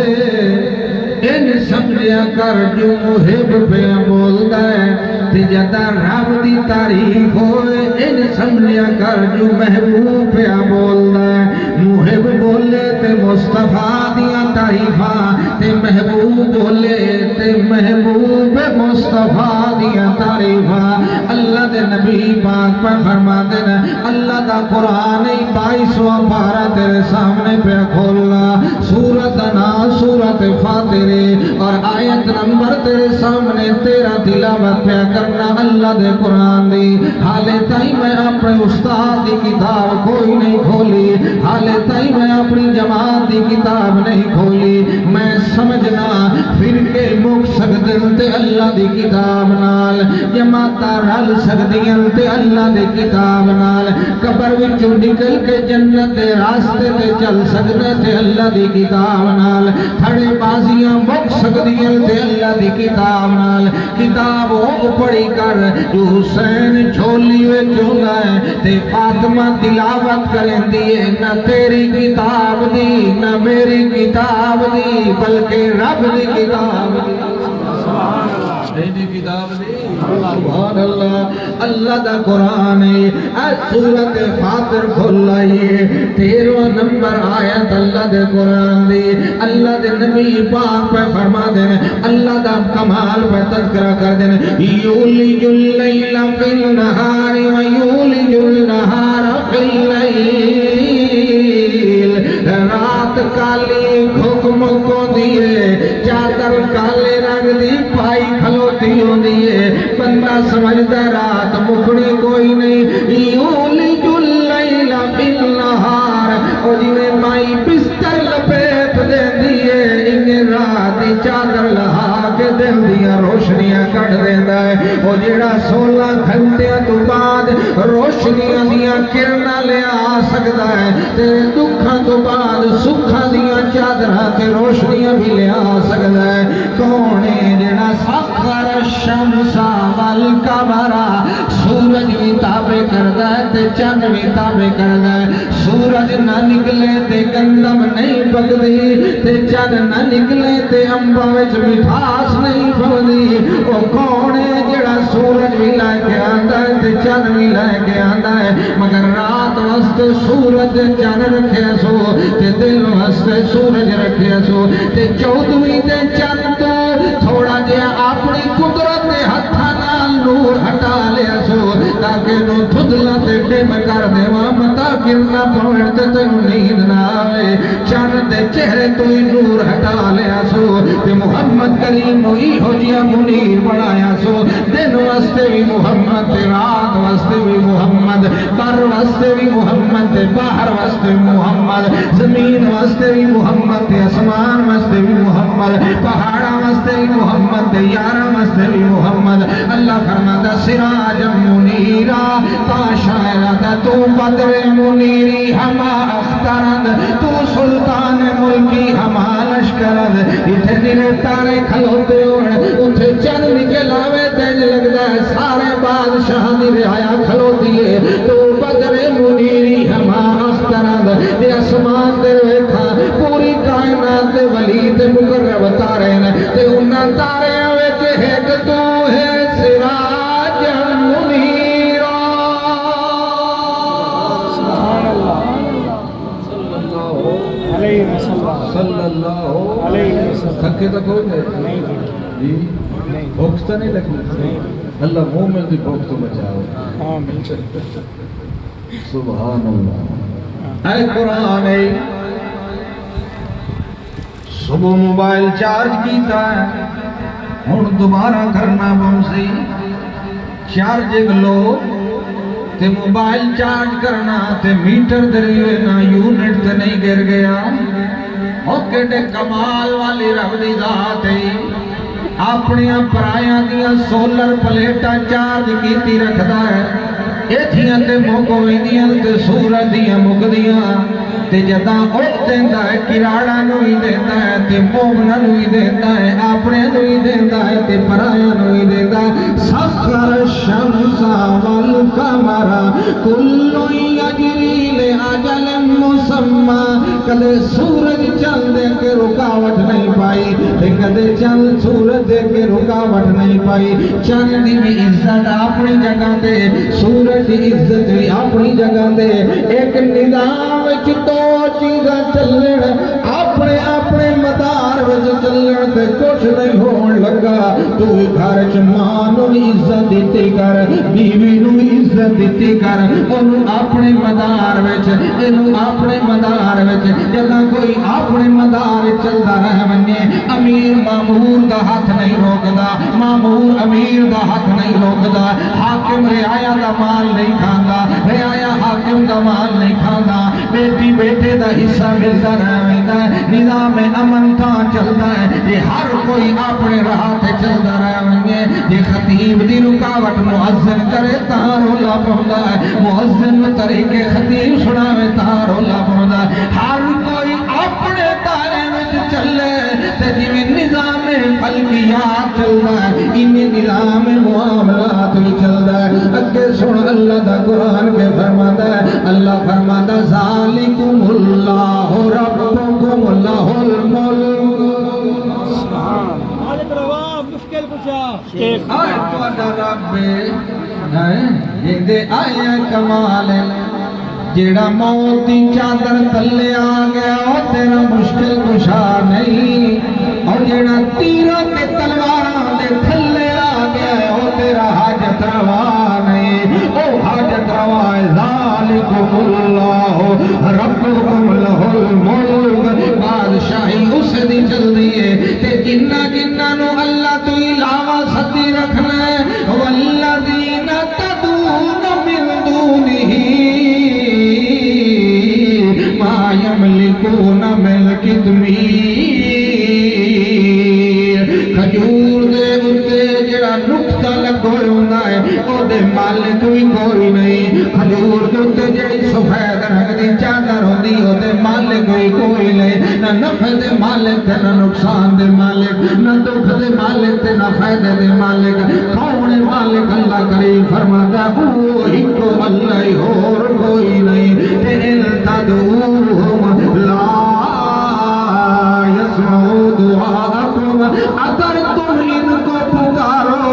ان سمجھیا کر جو محب پہ بولدا ہے، تے جدا رب دی تعریف ہوئے ان سمجھیا کر جو محبوب پہ بولدا ہے۔ محب بولے تے مصطفیٰ دیاں تعریفاں، تے محبوب بولے تے محبوب مصطفیٰ دیاں تعریفاں۔ اللہ دے نبی پاک پر فرما دینا، اللہ دا قرآن 22واں پارہ تیرے سامنے پہ کھولنا، سورت ناس سورت فاتر اور آیت نمبر تیرے سامنے تیرا تلاوت پہ کرنا اللہ دے قرآن دی۔ حالے تائی میں اپنے استاد دی کتاب کوئی نہیں کھولی، حالے تائی میں اپنی جماعت دی کتاب نہیں کھولی، میں سمجھنا پھر کے مک سکدن تے اللہ دی کتاب نال، جماعتاں رل سکدیاں تے اللہ دی کتاب نال، قبر وچوں نکل کے جنت دے راستے تے چل سکدے تے اللہ دی کتاب نال، تھڑے بازیاں مک سکدیاں تے اللہ دی کتاب نال۔ کتاب او پڑھی کر جو حسین جھولی وچ ہوندا ہے تے فاطمہ تلاوت کرندی ہے، نہ تیری کتاب دی نہ میری کتاب دی بلکہ رب دی کتاب دی، ایدی کتاب دی، سبحان اللہ۔ اللہ دا قرآن ہے، سورۃ فاطر کھول لائیے، 13واں نمبر آیت اللہ دے قرآن دی۔ اللہ دے نبی پاک پہ فرما دینے، اللہ دا کمال پہ تذکرہ کر دینے، یولج اللیل فی النہار ویولج النہار فی اللیل، رات کالی حکم کو دیے، چادر کالے رنگ دی پائی کھلوتی ہوں دیے، بندہ سمجھتا رات مکڑی کوئی نہیں، یولج اللیل فی النہار، اور جنہیں مائی بستر لپیٹ دے دیے، انہیں رات چادر لہا کے دن دیا روشنیاں کٹ دیندہ ہے، اور جڑا 16 گھنٹے تو بعد روشنیاں دیا کرنا لے آ سکتا ہے، تیرے دکھاں تو بعد سکھاں دیا چادرہ کے روشنیاں بھی لے آ سکتا ہے۔ کونے جڑا سخر الشمس والقمر، سورج بھی تابع کردا ہے تے چند بھی تابع کردا ہے، سورج نہ نکلے تے گندم نہیں پکدی تے چند نہ نکلے تے امبا وچ مٹھاس نہیں پھلدی۔ او کون ہے جڑا سورج بھی لے کے آندا ہے تے چند بھی لے کے آندا ہے، مگر رات واسطے سورج چند رکھیا سو تے دن واسطے سورج رکھیا سو، تے 14ویں تے چند تو تھوڑا جہا اپنی قدرت دے ہتھاں نال نور ہٹا لیا سو تاکہ نو دھندلا تے ڈم کر دیواں، متا گرنا پویں تے تینوں نیند نہ آوے، چند دے چہرے تو ہی نور ہٹا لیا سو تے محمد کریم نو ایہو جیا منیر بنایا سو، دن واسطے بھی محمد تے رات واسطے بھی محمد، بر واسطے بھی محمد تے باہر واسطے بھی محمد، زمین واسطے بھی محمد تے اسمان واسطے بھی محمد، پہاڑاں واسطے بھی محمد تے یاراں واسطے بھی محمد۔ اللہ فرماتا سراجا منیرا، تا شاعرہ تو بدر منیری ہما اخترد، تو سلطان ملکی ہما لشکرد، اتھے دنے تارے کھلوتے ہوئے اتھے چند نکل آوے تیج لگتا ہے سارے بادشاہ دی رعایا کھلوتی ہے، تو بدر منیری ہما اخترد، دے اسمان دے ویکھا پوری کائنات دے ولی تے مقرب تارے نے، تے انہاں تارے وچ ایک تو ہے سراج منیرا۔ سبحان اللہ، علیہ وسلم، صلی اللہ علیہ وسلم۔ تھکے تو کوئی نہیں نہیں جی، نہیں بھوک تو نہیں لگی، نہیں، اللہ مومن دی بھوک تو بچاؤ، آمین۔ سبحان اللہ۔ اے قرآن ہے، صبح موبائل چارج کیتا ہے، ہن دوبارہ کرنا بمسی، چارج لو تے موبائل چارج کرنا تے میٹر دریوے نہ یونٹ تے نہیں گر گیا، او کیڑے کمال والی رب دی ذات ہے، اپنیاں پرایاں دیاں سولر پلیٹاں چارج کیتی رکھدا ہے، ایتھیاں تے مک ویندیاں تے سورج دیاں مکدیاں، تے جداں اٹھ دیندا ہے کراڑا نو ہی دیندا ہے تے مومنا نو ہی دیندا ہے، اپنے نو ہی دیندا ہے تے پرایاں نو ہی دیندا ہے۔ سخر الشمس والقمر کل یجری لاجل مسمی، کدے سورج چند دے کے رکاوٹ نہیں پائی تے کدے چند سورج دے کے رکاوٹ نہیں پائی، چند دی بھی عزت اپنی جگہ تے سورج دی عزت بھی اپنی جگہ تے، ایک نظام وچ دو چیزاں چلن، اپنے اپنے مدار وچ چلن تے کچھ نہیں ہون لگا، تو گھر چ ماں نو عزت دیتی کر، بیوی نو عزت عزت دیتی کر انہوں اپنے مدار وچ انہوں اپنے مدار وچ جدہ کوئی اپنے مدار چلدا رہ ونجے امیر مامور دا ہاتھ نہیں روکدا مامور امیر دا ہاتھ نہیں روکدا حاکم رعایا دا مال نہیں کھاندا رعایا حاکم دا مال نہیں کھاندا بیٹی بیٹے دا حصہ ملتا رہ ویندا ہے نظام امن تاں چلدا ہے یہ ہر کوئی اپنے راہ تے چلدا رہ ونجے جے خطیب دی رکاوٹ مؤذن کرے تاں رولا پوندا ہے مؤذن طریقے خطیب سناوے تاں رولا پوندا ہے ہر کوئی اپنے دائرے وچ چلے تے جویں نظام فلکیات چلدا ہے انہی نظام معاملات بھی چلدا ہے اگے سن اللہ دا قرآن کے فرماتا ہے اللہ فرماتا ذالکم اللہ ربکم لہ الملک مالک روا مشکل کشا آئے تواڈا رب دے آیا کمال جیڑا موت دی چادر تھلے آ گیا او تیرا مشکل کشا نہیں اور جیڑا تیرہ تے تلواراں دے تھلے آ گیا او تیرا حاجت روا نہیں او حاجت روا ذالکم اللہ ربکم لہ الملک بادشاہی اس دی چل دی ہے تے جنہ جنہ نو اللہ تو علاوہ ستی رکھنا ہے والذین تدعون من دونہ ما یملکون من قطمیر کھجور دے اتے جڑا نقطہ لگوئے ہوندہ ہے او دے مالک بھی کوئی نہیں کھجور دے اتے جڑی سفید رنگ دی چادر ہوندی او دے مالک بھی کوئی نہیں نہ نفع دے مالک تے نہ نقصان دے مالک نہ دکھ دے مالک تے نہ فائدے دے مالک کون مالک اللہ کریم فرماتا او ہکو اللہ اور کوئی نہیں تے ان تدعوہم لا یسمعوا دعاءکم اگر تم ان کو پکارو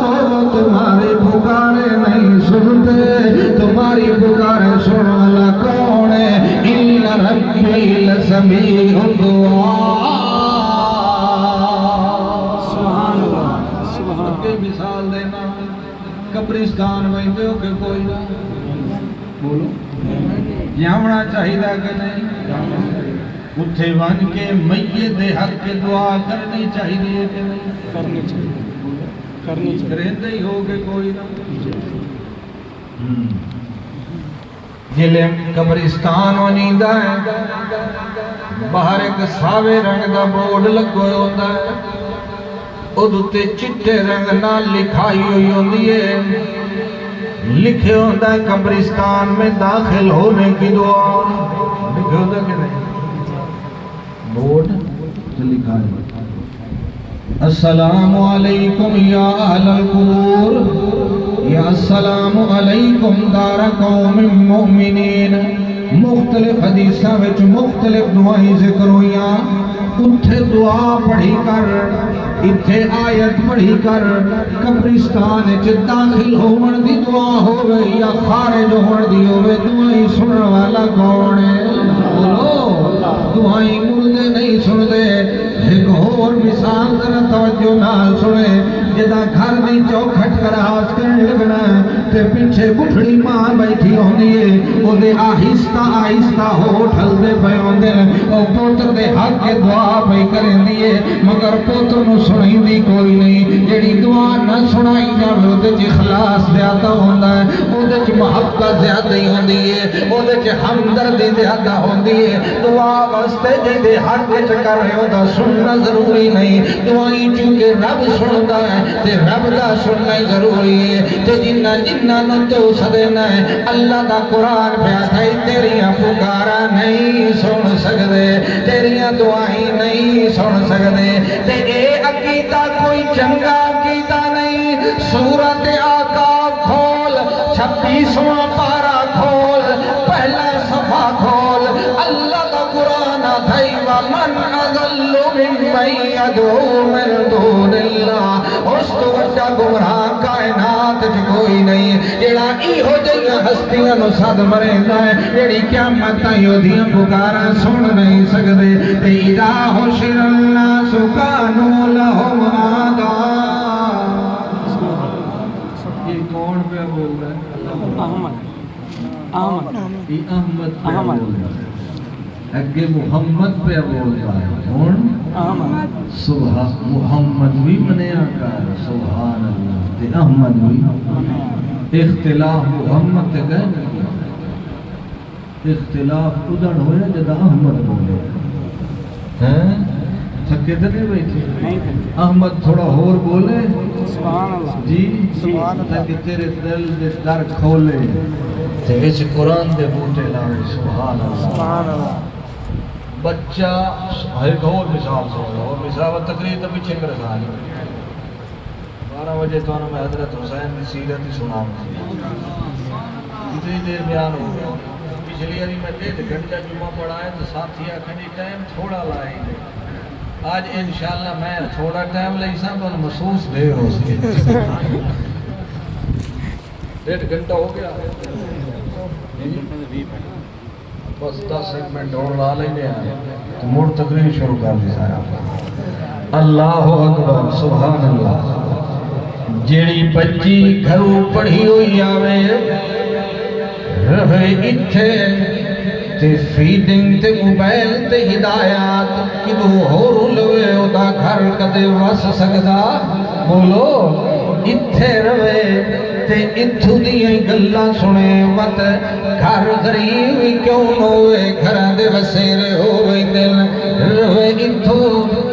تو تمہاری پکارے نہیں سنتے تمہاری پکارے سننے والا کون ہے ان ربی لسمیع الدعاء سبحان اللہ سبحان کے مثال دینا قبرستان میں دیو کہ کوئی نہ بولو جامنا چاہیدہ کہ نہیں اتھے ون کے میت دے حق کے دعا کرنی چاہیے کہ نہیں کرنی چاہیے رہتے ہی ہوگے کوئی نہ جلے قبرستان ونیندہ ہے باہر ایک ساوے رنگ دا بورڈ لگوئے ہوندہ ہے ادھتے چٹے رنگ نال لکھائی ہوئی ہوندی ہے لکھے ہوندہ ہے قبرستان میں داخل ہونے کی دعا لکھے ہوندہ کہ نہیں بورڈ تو لکھا ہے السلام علیکم یا اہل القبور یا السلام علیکم دار قوم مومنین مختلف حدیثہ وچ مختلف دعائیں ذکر ہویاں اتھے دعا پڑھی کر اتھے آیت پڑھی کر قبرستان وچ داخل ہون دی دعا ہوے یا خارج ہون دی ہوے دعائیں سنن والا کون ہے بولو دعائیں مردے نہیں سن دے ایک اور مثال ذرا توجہ نال سنے جدا گھر دی چوکھٹ کراس کرنے لگنا تے پیچھے بٹھڑی ماں بیٹھی ہوندی ہے او دے آہستہ آہستہ ہوٹھ ہلدے پے ہوندے او پوتر دے حق کے دعا پئی کریندی ہے مگر پوتر نو سنائیندی کوئی نہیں جڑی دعا نہ سنائی جاوے او دے اخلاص زیادہ ہوندا ہے او دے محبت زیادہ ہوندی ہے او دے ہمدردی زیادہ ہوندی ہے دعا واسطے جے حق وچ کر رہے ہو دا سننا ضروری نہیں دعائیں چونکہ رب سندا ہے تے رب دا سننا ضروری ہے تے جنہ جنہ نو تو سدنا ہے اللہ دا قرآن پیا تھا تیریاں پکارا نہیں سن سکدے تیریاں دعائیں نہیں سن سکدے تے اے عقیدہ کوئی چنگا عقیدہ نہیں سورۃ اعقاف کھول 26واں پارا کھول پہلا صفحہ کھول اللہ دا قرآن تھئی ومن اضل ممن يدعو من دون اللہ اس تو بڑا گمراہ کائنات وچ کوئی نہیں جڑا ایہو جیاں ہستیاں نو سد مریندا ہے جڑی قیامت تائیں اودیاں پکاراں سن نہیں سکدے تے اذا حشر الناس كانوا لهم اعداء یہ کون کون پہ بول رہا ہے؟ احمد احمد یہ احمد پہ احمد۔ بول رہا ہے، اگے محمد پہ بول رہا ہے، کون؟ احمد سبحان محمد بھی منیا کر، سبحان اللہ، تے احمد بھی اختلاف محمد تے گئے نہیں، اختلاف ادھر ہویا جدا احمد بولے ہیں، تھکے تے نہیں بیٹھے؟ نہیں تھے۔ احمد تھوڑا اور بولے سبحان اللہ۔ جی، سبحان اللہ۔ تاکہ تیرے دل دے در کھولے تے وچ قرآن دے بوٹے لاوے، سبحان اللہ۔ سبحان اللہ۔ بچہ ایک اور مثال سنو، اور مثال تقریر تو پیچھے کر رہا ہے 12 بجے تو میں حضرت حسین کی سیرت ہی سنا اتنی دیر بیان ہو گیا۔ پچھلی بار میں 1.5 گھنٹہ جمعہ پڑھایا تو ساتھی آخری ٹائم تھوڑا لائے گے، آج انشاءاللہ میں تھوڑا ٹائم لئی سا تو محسوس دیر ہو سکے 1.5 گھنٹہ ہو گیا، بس 10 منٹ اور لا لیں تو مڑ تقریر شروع کر دی سارا۔ اللہ اکبر، سبحان اللہ۔ جیڑی بچی گھروں پڑھی ہوئی آوے رہے اتھے تے فیڈنگ تے موبائل تے ہدایات کدو ہور لوے او دا گھر کدے وس سکدا، بولو اتھے روے تے اتھو دیاں گلاں سنے مت، گھر غریب کیوں ہوئے گھراں دے وسیرے ہوئے دل روے اتھو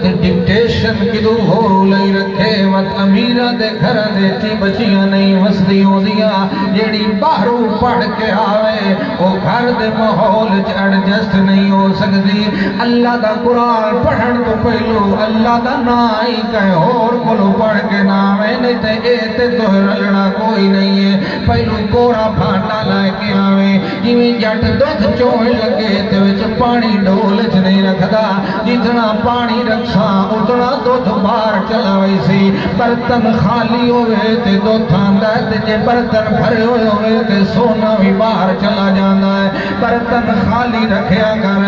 تے ڈکٹیشن کدو ہور لئی رکھے مت، امیراں دے گھراں دے تی بچیاں نہیں وسدی ہوندیاں، جیڑی باہروں پڑھ کے آوے او گھر دے ماحول ایڈجسٹ نہیں ہو سکتی۔ اللہ دا قرآن پڑھن تو پہلو اللہ دا نام ہی کہیں اور کلو پڑھ کے نام ہے، نہیں تے اے تے تو رلنا کوئی نہیں ہے۔ پہلو کورا بھانڈا لائے کے آویں، جویں جٹ دودھ چوئے لگے تے وچ پانی ڈول چ نہیں رکھدا، جتنا پانی رکھساں اتنا دودھ باہر چلا ویسی، برتن خالی ہوئے تے دودھ آندا ہے تے جے برتن بھرے ہوئے ہوئے تے سونا بھی باہر چلا جانا ہے۔ برتن خالی رکھیا کر،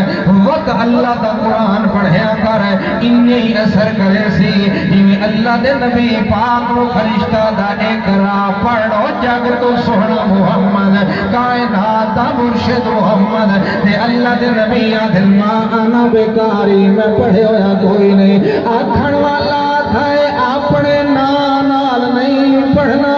وقت اللہ دا قرآن پڑھیا کر، انہی اثر کرے سی، جویں اللہ دے نبی پاک نو فرشتہ دا اقرا پڑھو جگ تو سونا محمد، کائنات دا مرشد محمد، تے اللہ دے نبی آدھل ماں آنا بیکاری میں پڑھے ہویا کوئی نہیں، آکھن والا تھا اپنے نال نہیں پڑھنا،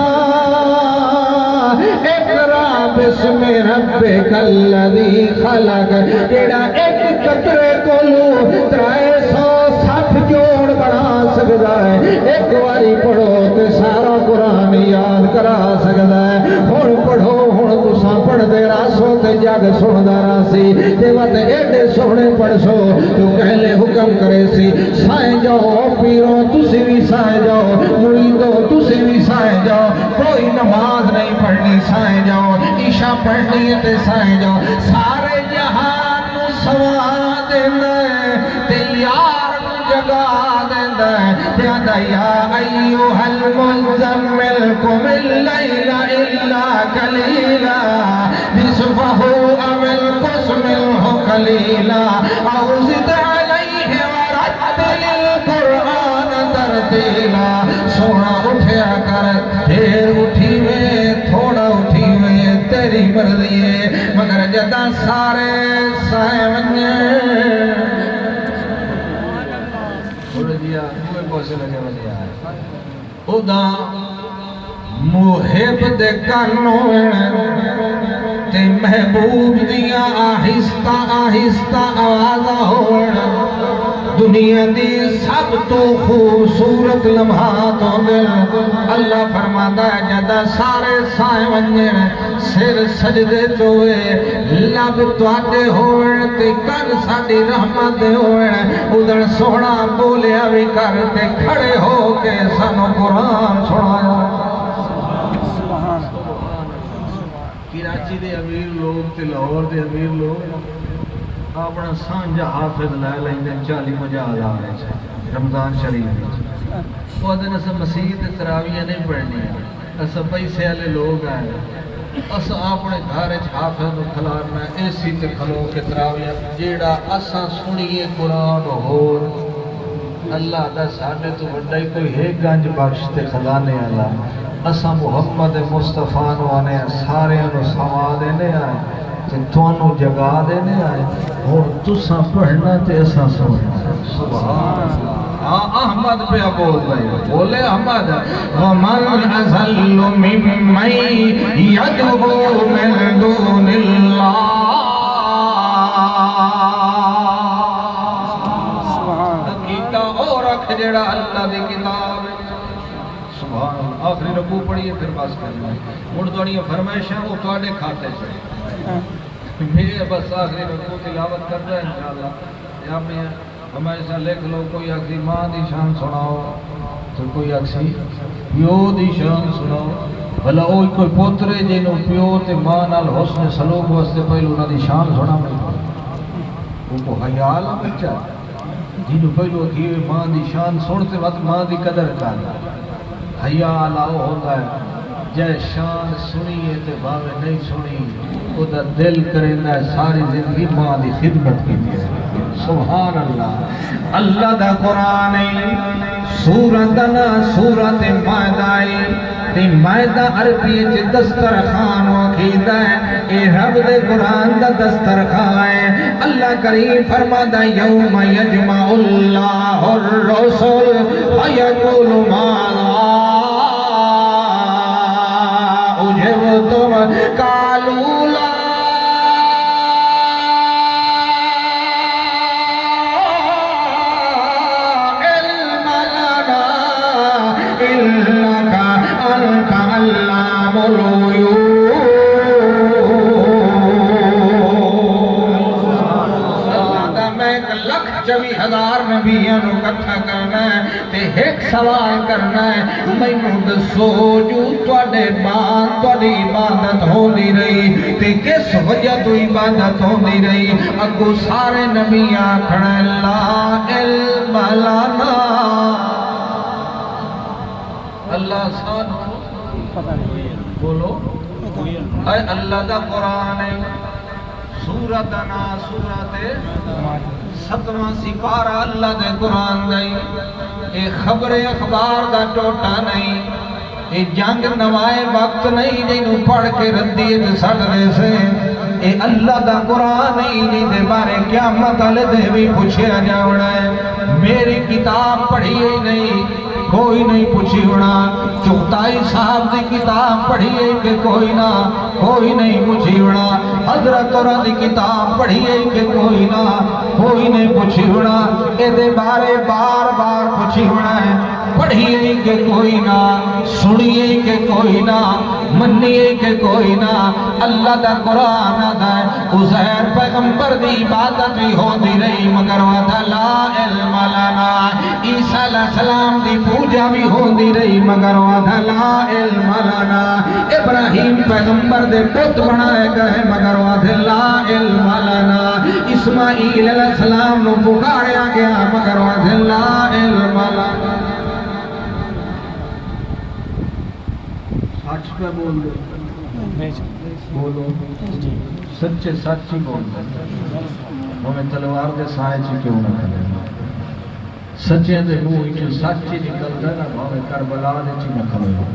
بسم ربک الذی خلق، جیڑا ایک قطرے کولو 360 جوڑ بنا سکتا ہے، ایک واری پڑھو تے سارا قرآن یاد کرا سکتا ہے۔ ہن پڑھو، ہن تساں پڑھ دے راسو تے جگ سندا راسی، تے وت ایڈے سونے پڑھسو تو پہلے حکم کرے سی سائیں جاؤ، پیرو تسی بھی سائیں جاؤ، مریدو تسی بھی سائیں جاؤ، کوئی نماز نہیں پڑھنی سائیں جاؤ، عشاء پڑھنی ہے تے سائیں جاؤ، سارے جہان نو سوا دیندا ہے تے یار نو جگا دیندا ہے، تے آندا یا ایھا المزمل قم اللیل الا قلیلا نصفہ او انقص منہ قلیلا او زد علیہ ورتل القرآن ترتیلا۔ سونا اٹھیا کر، دیر اٹھی وے تھوڑا اٹھی وے تیری مرضی ہے، مگر جدا سارے سائے ونجے تھوڑے دیا کوئی پوسے لگے وجہ ہے خدا محب دے کانوں تے محبوب دیا آہستہ آہستہ آوازہ ہونا، دنیا دی سب تو خوبصورت لمحات ہوندے، اللہ فرماتا ہے جدا سارے سائے ونجن سر سجدے چوئے لب تواڈے ہوئے تے کن ساڈی رحمت دے ہوئے، ادھر سونا بولیا بھی کر تے کھڑے ہو کے سانو قرآن سنایا۔ کراچی دے امیر لوگ تے لاہور دے امیر لوگ اپنا سانجا حافظ لے لیندے 40-50 ہزار رمضان شریف، وہ دن اسا مسیح تے تراویح نہیں پڑھنی، اسا پیسے والے لوگ ہیں، اسا اپنے گھر حافظ نو کھلارنا اے سی تے کھلو کے تراویح، جیڑا اسا سنیے قرآن ہور اللہ دا ساڈے تو وڈا ہی کوئی ہے گنج بخش تے خزانے والا، اسا محمد مصطفیٰ نو آنے سارے نو سوا دینے آئے تے توانو جگا دینے آئے اور تساں پڑھنا تے اساں سننا سبحان اللہ احمد پہ بول رہے بولے احمد ومن ازل ممن یدعو من دون اللہ عقیدہ اور رکھ جڑا اللہ دی کتاب سبحان اللہ آخری رکوع پڑھیے پھر بس کرنا ہے ہن تہاڈیاں فرمائشاں وہ تہاڈے کھاتے سے میں بس آخری رکوع تلاوت کردا انشاءاللہ یا میں ہمیشہ لکھ لو کوئی اکسی ماں دی شان سناؤ تو کوئی اکسی پیو دی شان سناؤ بھلا اوہ کوئی پوترے جنہوں پیو تے ماں نال حسن سلوک واسطے پہلو انہاں دی شان سنا وہ کو حیال بچہ جنہوں پہلو کہ ماں دی شان سنتے وقت ماں دی قدر کرنا حیال آؤ ہوتا ہے جے شان سنیے تے باوے نہیں سنی او دا دل کریندا ہے ساری زندگی ماں دی خدمت کی ہے سبحان اللہ اللہ دا قرآن سورت نا سورت مائدہ تے مائدہ عربی چ دسترخوان وکھیدا ہے اے رب دے قرآن دا دسترخوان ہے اللہ کریم فرماتا یوم یجمع اللہ الرسل فیقول ماذا اجبتم قالوا لا ہزار نبیوں نو اکٹھا کرنا ہے تے ایک سوال کرنا ہے مینوں دسو جو تواڈے بعد تواڈی عبادت ہوندی رہی تے کس وجہ تو عبادت ہوندی رہی اگوں سارے نبی آکھن لا علم لنا اللہ سانو پتہ نہیں بولو اے اللہ دا قرآن ہے سورت نا سورت ستواں سپارہ اللہ دے قرآن نہیں اے خبر اخبار دا ٹوٹا نہیں اے جنگ نوائے وقت نہیں جنہوں پڑھ کے ردیے تے سڑ دے سے اے اللہ دا قرآن نہیں جن دے بارے قیامت والے دے بھی پوچھیا جاونا ہے میری کتاب پڑھی ہی نہیں کوئی نہیں پوچھی ہونا چغتائی صاحب دی کتاب پڑھیے کہ کوئی نہ کوئی نہیں پوچھی ہونا حضرت اور دی کتاب پڑھیے کہ کوئی نہ کوئی نہیں پوچھی ہونا اے دے بارے بار بار پوچھی ہونا ہے پڑھیے کہ کوئی نہ سنیے کہ کوئی نہ منیے کہ کوئی نہ اللہ دا قرآن آدھا ہے عزیر پیغمبر دی عبادت بھی ہوندی رہی مگر وعدہ لا علم لنا عیسیٰ علیہ السلام دی پوجا بھی ہوندی رہی مگر وعدہ لا علم لنا ابراہیم پیغمبر دے پت بنائے گئے مگر وعدہ لا علم لنا اسماعیل علیہ السلام نو پکاریا گیا مگر وعدہ لا علم لنا سچ پہ بول دو بولو سچے سچ ہی بول دو ہمیں تلوار دے سائے چی کیوں نہ کرے سچے دے منہ وچوں سچ ہی نکلدا نا بھاویں کربلا دے چ نہ کھلے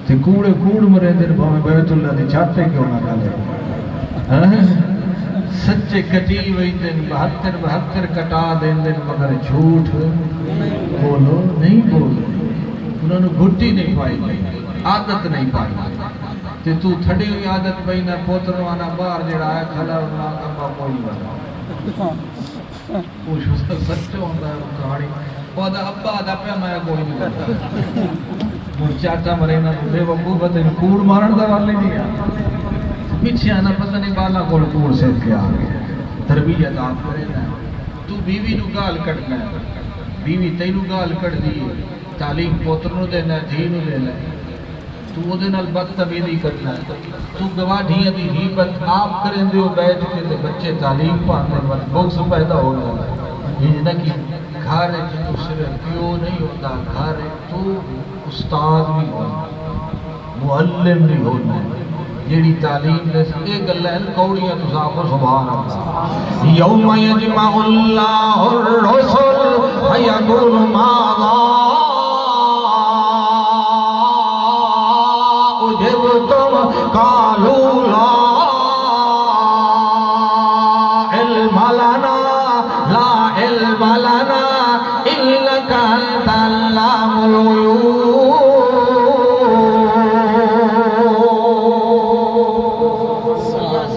تے کوڑے کوڑ مرے دے بھاویں بیت اللہ دی چھت تے کیوں نہ کھلے سچے کٹی ویندے 72 کٹا دیندے مگر جھوٹ بولو نہیں بولو انہوں نے گھٹی نہیں پائی عادت نہیں پائی تے تو تھڑی ہوئی عادت پئی نہ پوتر وانا باہر جڑا ہے کھلا نہ کما کوئی بنا پوچھ اس کا سچ ہوندا ہے کہانی او دا ابا دا پیا میں کوئی نہیں کرتا مر چاچا مرے نہ بے وقوف تے کوڑ مارن دا والے نہیں آ پیچھے آنا پتہ نہیں بالا کول کوڑ سے کے آ گیا تربیت آپ کرے نا تو بیوی نو گال کڈنا بیوی تینوں گال کڈ دی تعلیم پوتر نو دینا دھی نو دینا تو وہ دن بدتمیزی کرنا ہے تو گواہیاں دی غیبت آپ کریں دیو بیٹھ کے تے بچے تعلیم پانے وقت بغض پیدا ہو گیا یہ نہ کہ گھر تو صرف پیو نہیں ہوتا گھر تو استاد بھی ہونا معلم بھی ہونا جیڑی تعلیم دے ایک گلا ہے کوڑیاں تو صاحب سبحان اللہ یوم یجمع اللہ الرسل فیقول ماذا قالوا لا علم لنا لا علم لنا إنك أنت علام الغيوب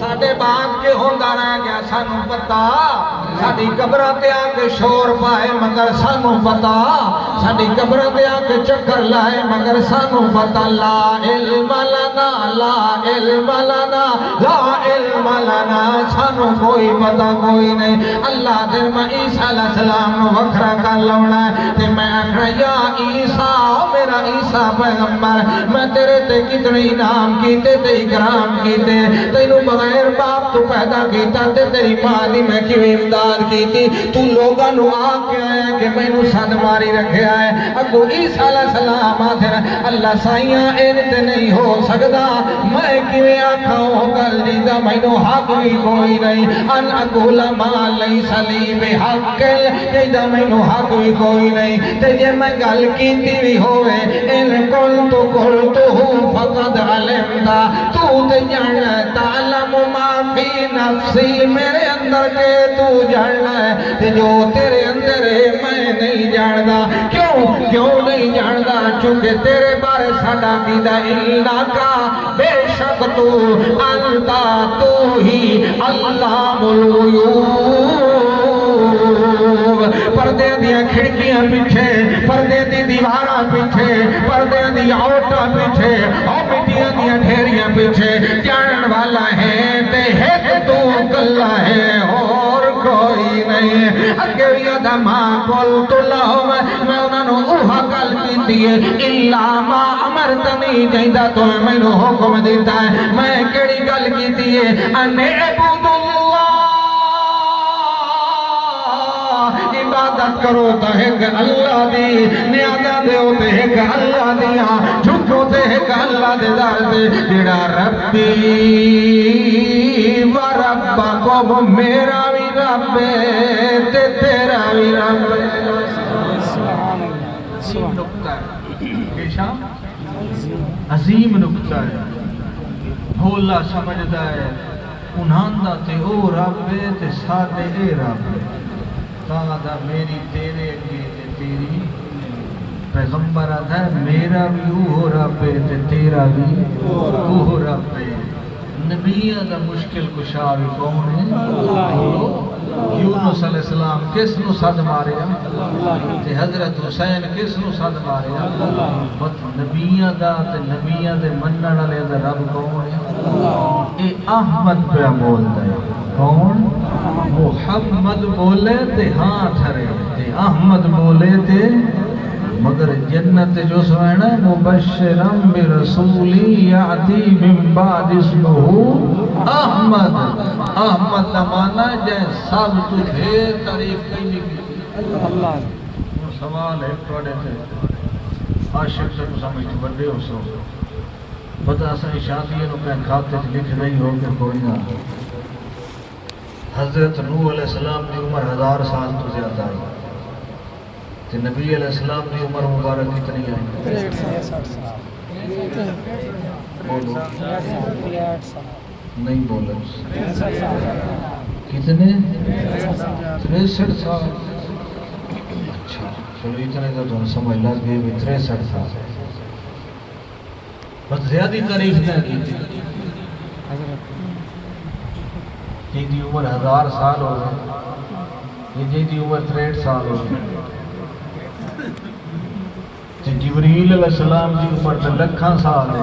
ساڈے باپ کے ہوندا رہ گیا سانو پتا ساڈی قبراں تے آ کے شور پائے مگر سانو پتا ساڈی قبراں تے آ کے چکر لائے مگر سانو پتا لا علم لنا لا علم لنا لا علم لنا سانو کوئی پتا کوئی نہیں اللہ دے میں عیسیٰ علیہ السلام نو وکھرا کر لاونا ہے تے میں آکھنا یا عیسیٰ میرا عیسیٰ پیغمبر میں تیرے تے کتنے انعام کیتے تے اکرام کیتے تینوں بغیر باپ تو پیدا کیتا تے تیری ماں دی میں کیویں امداد کیتی تو لوگاں نو آ کے آیا کہ مینوں صد ماری رکھیا ہے اگو عیسیٰ علیہ السلام آدھے اللہ سائیاں این تے نہیں ہو سکدا میں کیویں آکھاں او گل جیندہ مینوں حق بھی کوئی نہیں ان اقول ما لیس لی بحق جیندہ مینوں حق بھی کوئی نہیں تے جے میں گل کیتی بھی ہوئے ان قلت فقد علمتا تو تے جاننا تعلم ما فی نفسی میرے اندر کے تو جاننا ہے تے جو تیرے اندر ہے میں نہیں جاندا کیوں نہیں جاندا چونکہ تیرے بارے ساڈا عقیدہ انکا بے شک تو انتا تو ہی علام الغیوب پردے دیا کھڑکیاں پیچھے پردے دی دیواراں پیچھے پردے دی عورتاں پیچھے اور مٹیاں دیا ڈھیریاں پیچھے جانن والا ہے تے ایک تو کلا ہے اور کوئی نہیں اگے یادا ماں قلت لہم میں انہاں نو اوہا گل کیتی ہے الا ما امرتنی جیندا تو مینوں حکم دیتا ہے میں کیڑی گل کیتی ہے ان عبد اللہ عبادت کرو تو ایک اللہ دی نیادہ دیو تے ایک اللہ دیا جھکو تے ایک اللہ دے دار دے جڑا ربی و ربکم میرا بھی رب تے تیرا بھی رب عظیم نکتہ ہے کیشا عظیم نکتہ ہے بھولا سمجھدا ہے انہاں دا تے او رب تے ساڈے اے رب تادا میری تیرے اگے تے تیری پیغمبر آتا ہے میرا بھی وہ رب ہے تے تیرا بھی وہ رب ہے نبیہ دا مشکل کشا بھی کون ہے یونس علیہ السلام کس نو صد ماریا تے حضرت حسین کس نو صد ماریا بس نبیہ دا تے نبیہ دے منن والے دا رب کون ہے اے احمد پہ بولدا ہے کون محمد بولے تے ہاں ٹھرے تے احمد بولے تے مگر جنت جو سوائنا مبشرم برسولی یعطی من بعد اسمہ احمد احمد نمانا جائے سب تو ڈھیر تعریف کی اللہ سوال ہے توڑے تھے عاشق سے سمجھ بڑے ہو سو بتا سا شادی نو پہ کھاتے لکھ رہی ہو کہ کوئی نہ حضرت نوح علیہ السلام کی عمر 1000 سال تو زیادہ ہے کہ نبی علیہ السلام کی عمر مبارک کتنی ہے 63 سال بولو 63 سال نہیں بولو کتنے 63 سال اچھا چلو اتنے تو تم سمجھ لگ گئے 63 سال بس زیادہ تعریف نہ کی تھی جی دی عمر 1000 سال ہو گئے جی دی عمر 63 سال ہو گئے جبریل علیہ السلام کی عمر تو لکھاں سال ہے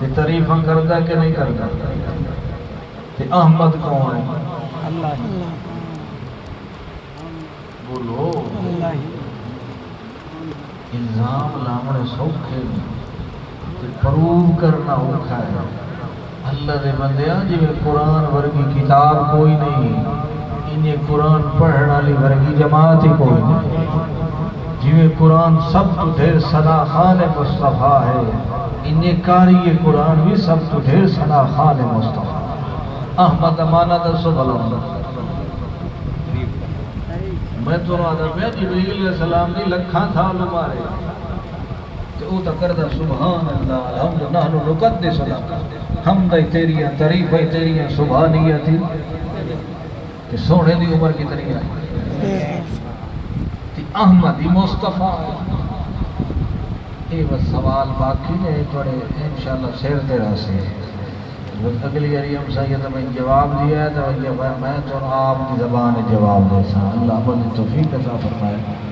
تے تعریفاں کردا کہ نہیں کردا تے احمد کون ہے اللہ بولو اللہ الزام لاونے سوکھے تے پروو کرنا اوکھا ہے اللہ دے بندیاں جی قرآن ورگی کتاب کوئی نہیں انہیں قرآن پڑھنے والی ورگی جماعت ہی کوئی نہیں جی قرآن سب تو ڈھیر ثنا خان مصطفیٰ ہے انہیں کاری قرآن بھی سب تو ڈھیر ثنا خان مصطفیٰ احمد امانہ درسو بلند میں تو رہا تھا جبریل علیہ السلام دی لکھاں تھا مارے تو او تا کردہ سبحان اللہ الحمد نحن نقدس لک حمد تیریاں تعریف تیریاں سبحانیت تھی کہ سونے دی عمر کتنی آئی تی احمدی مصطفیٰ یہ بس سوال باقی ہے تھوڑے انشاءاللہ سیر دے رہا سے اگلی اریم سید میں جواب دیا ہے تو میں تو آپ کی زبان جواب دے سا اللہ عمل توفیق عطا فرمائے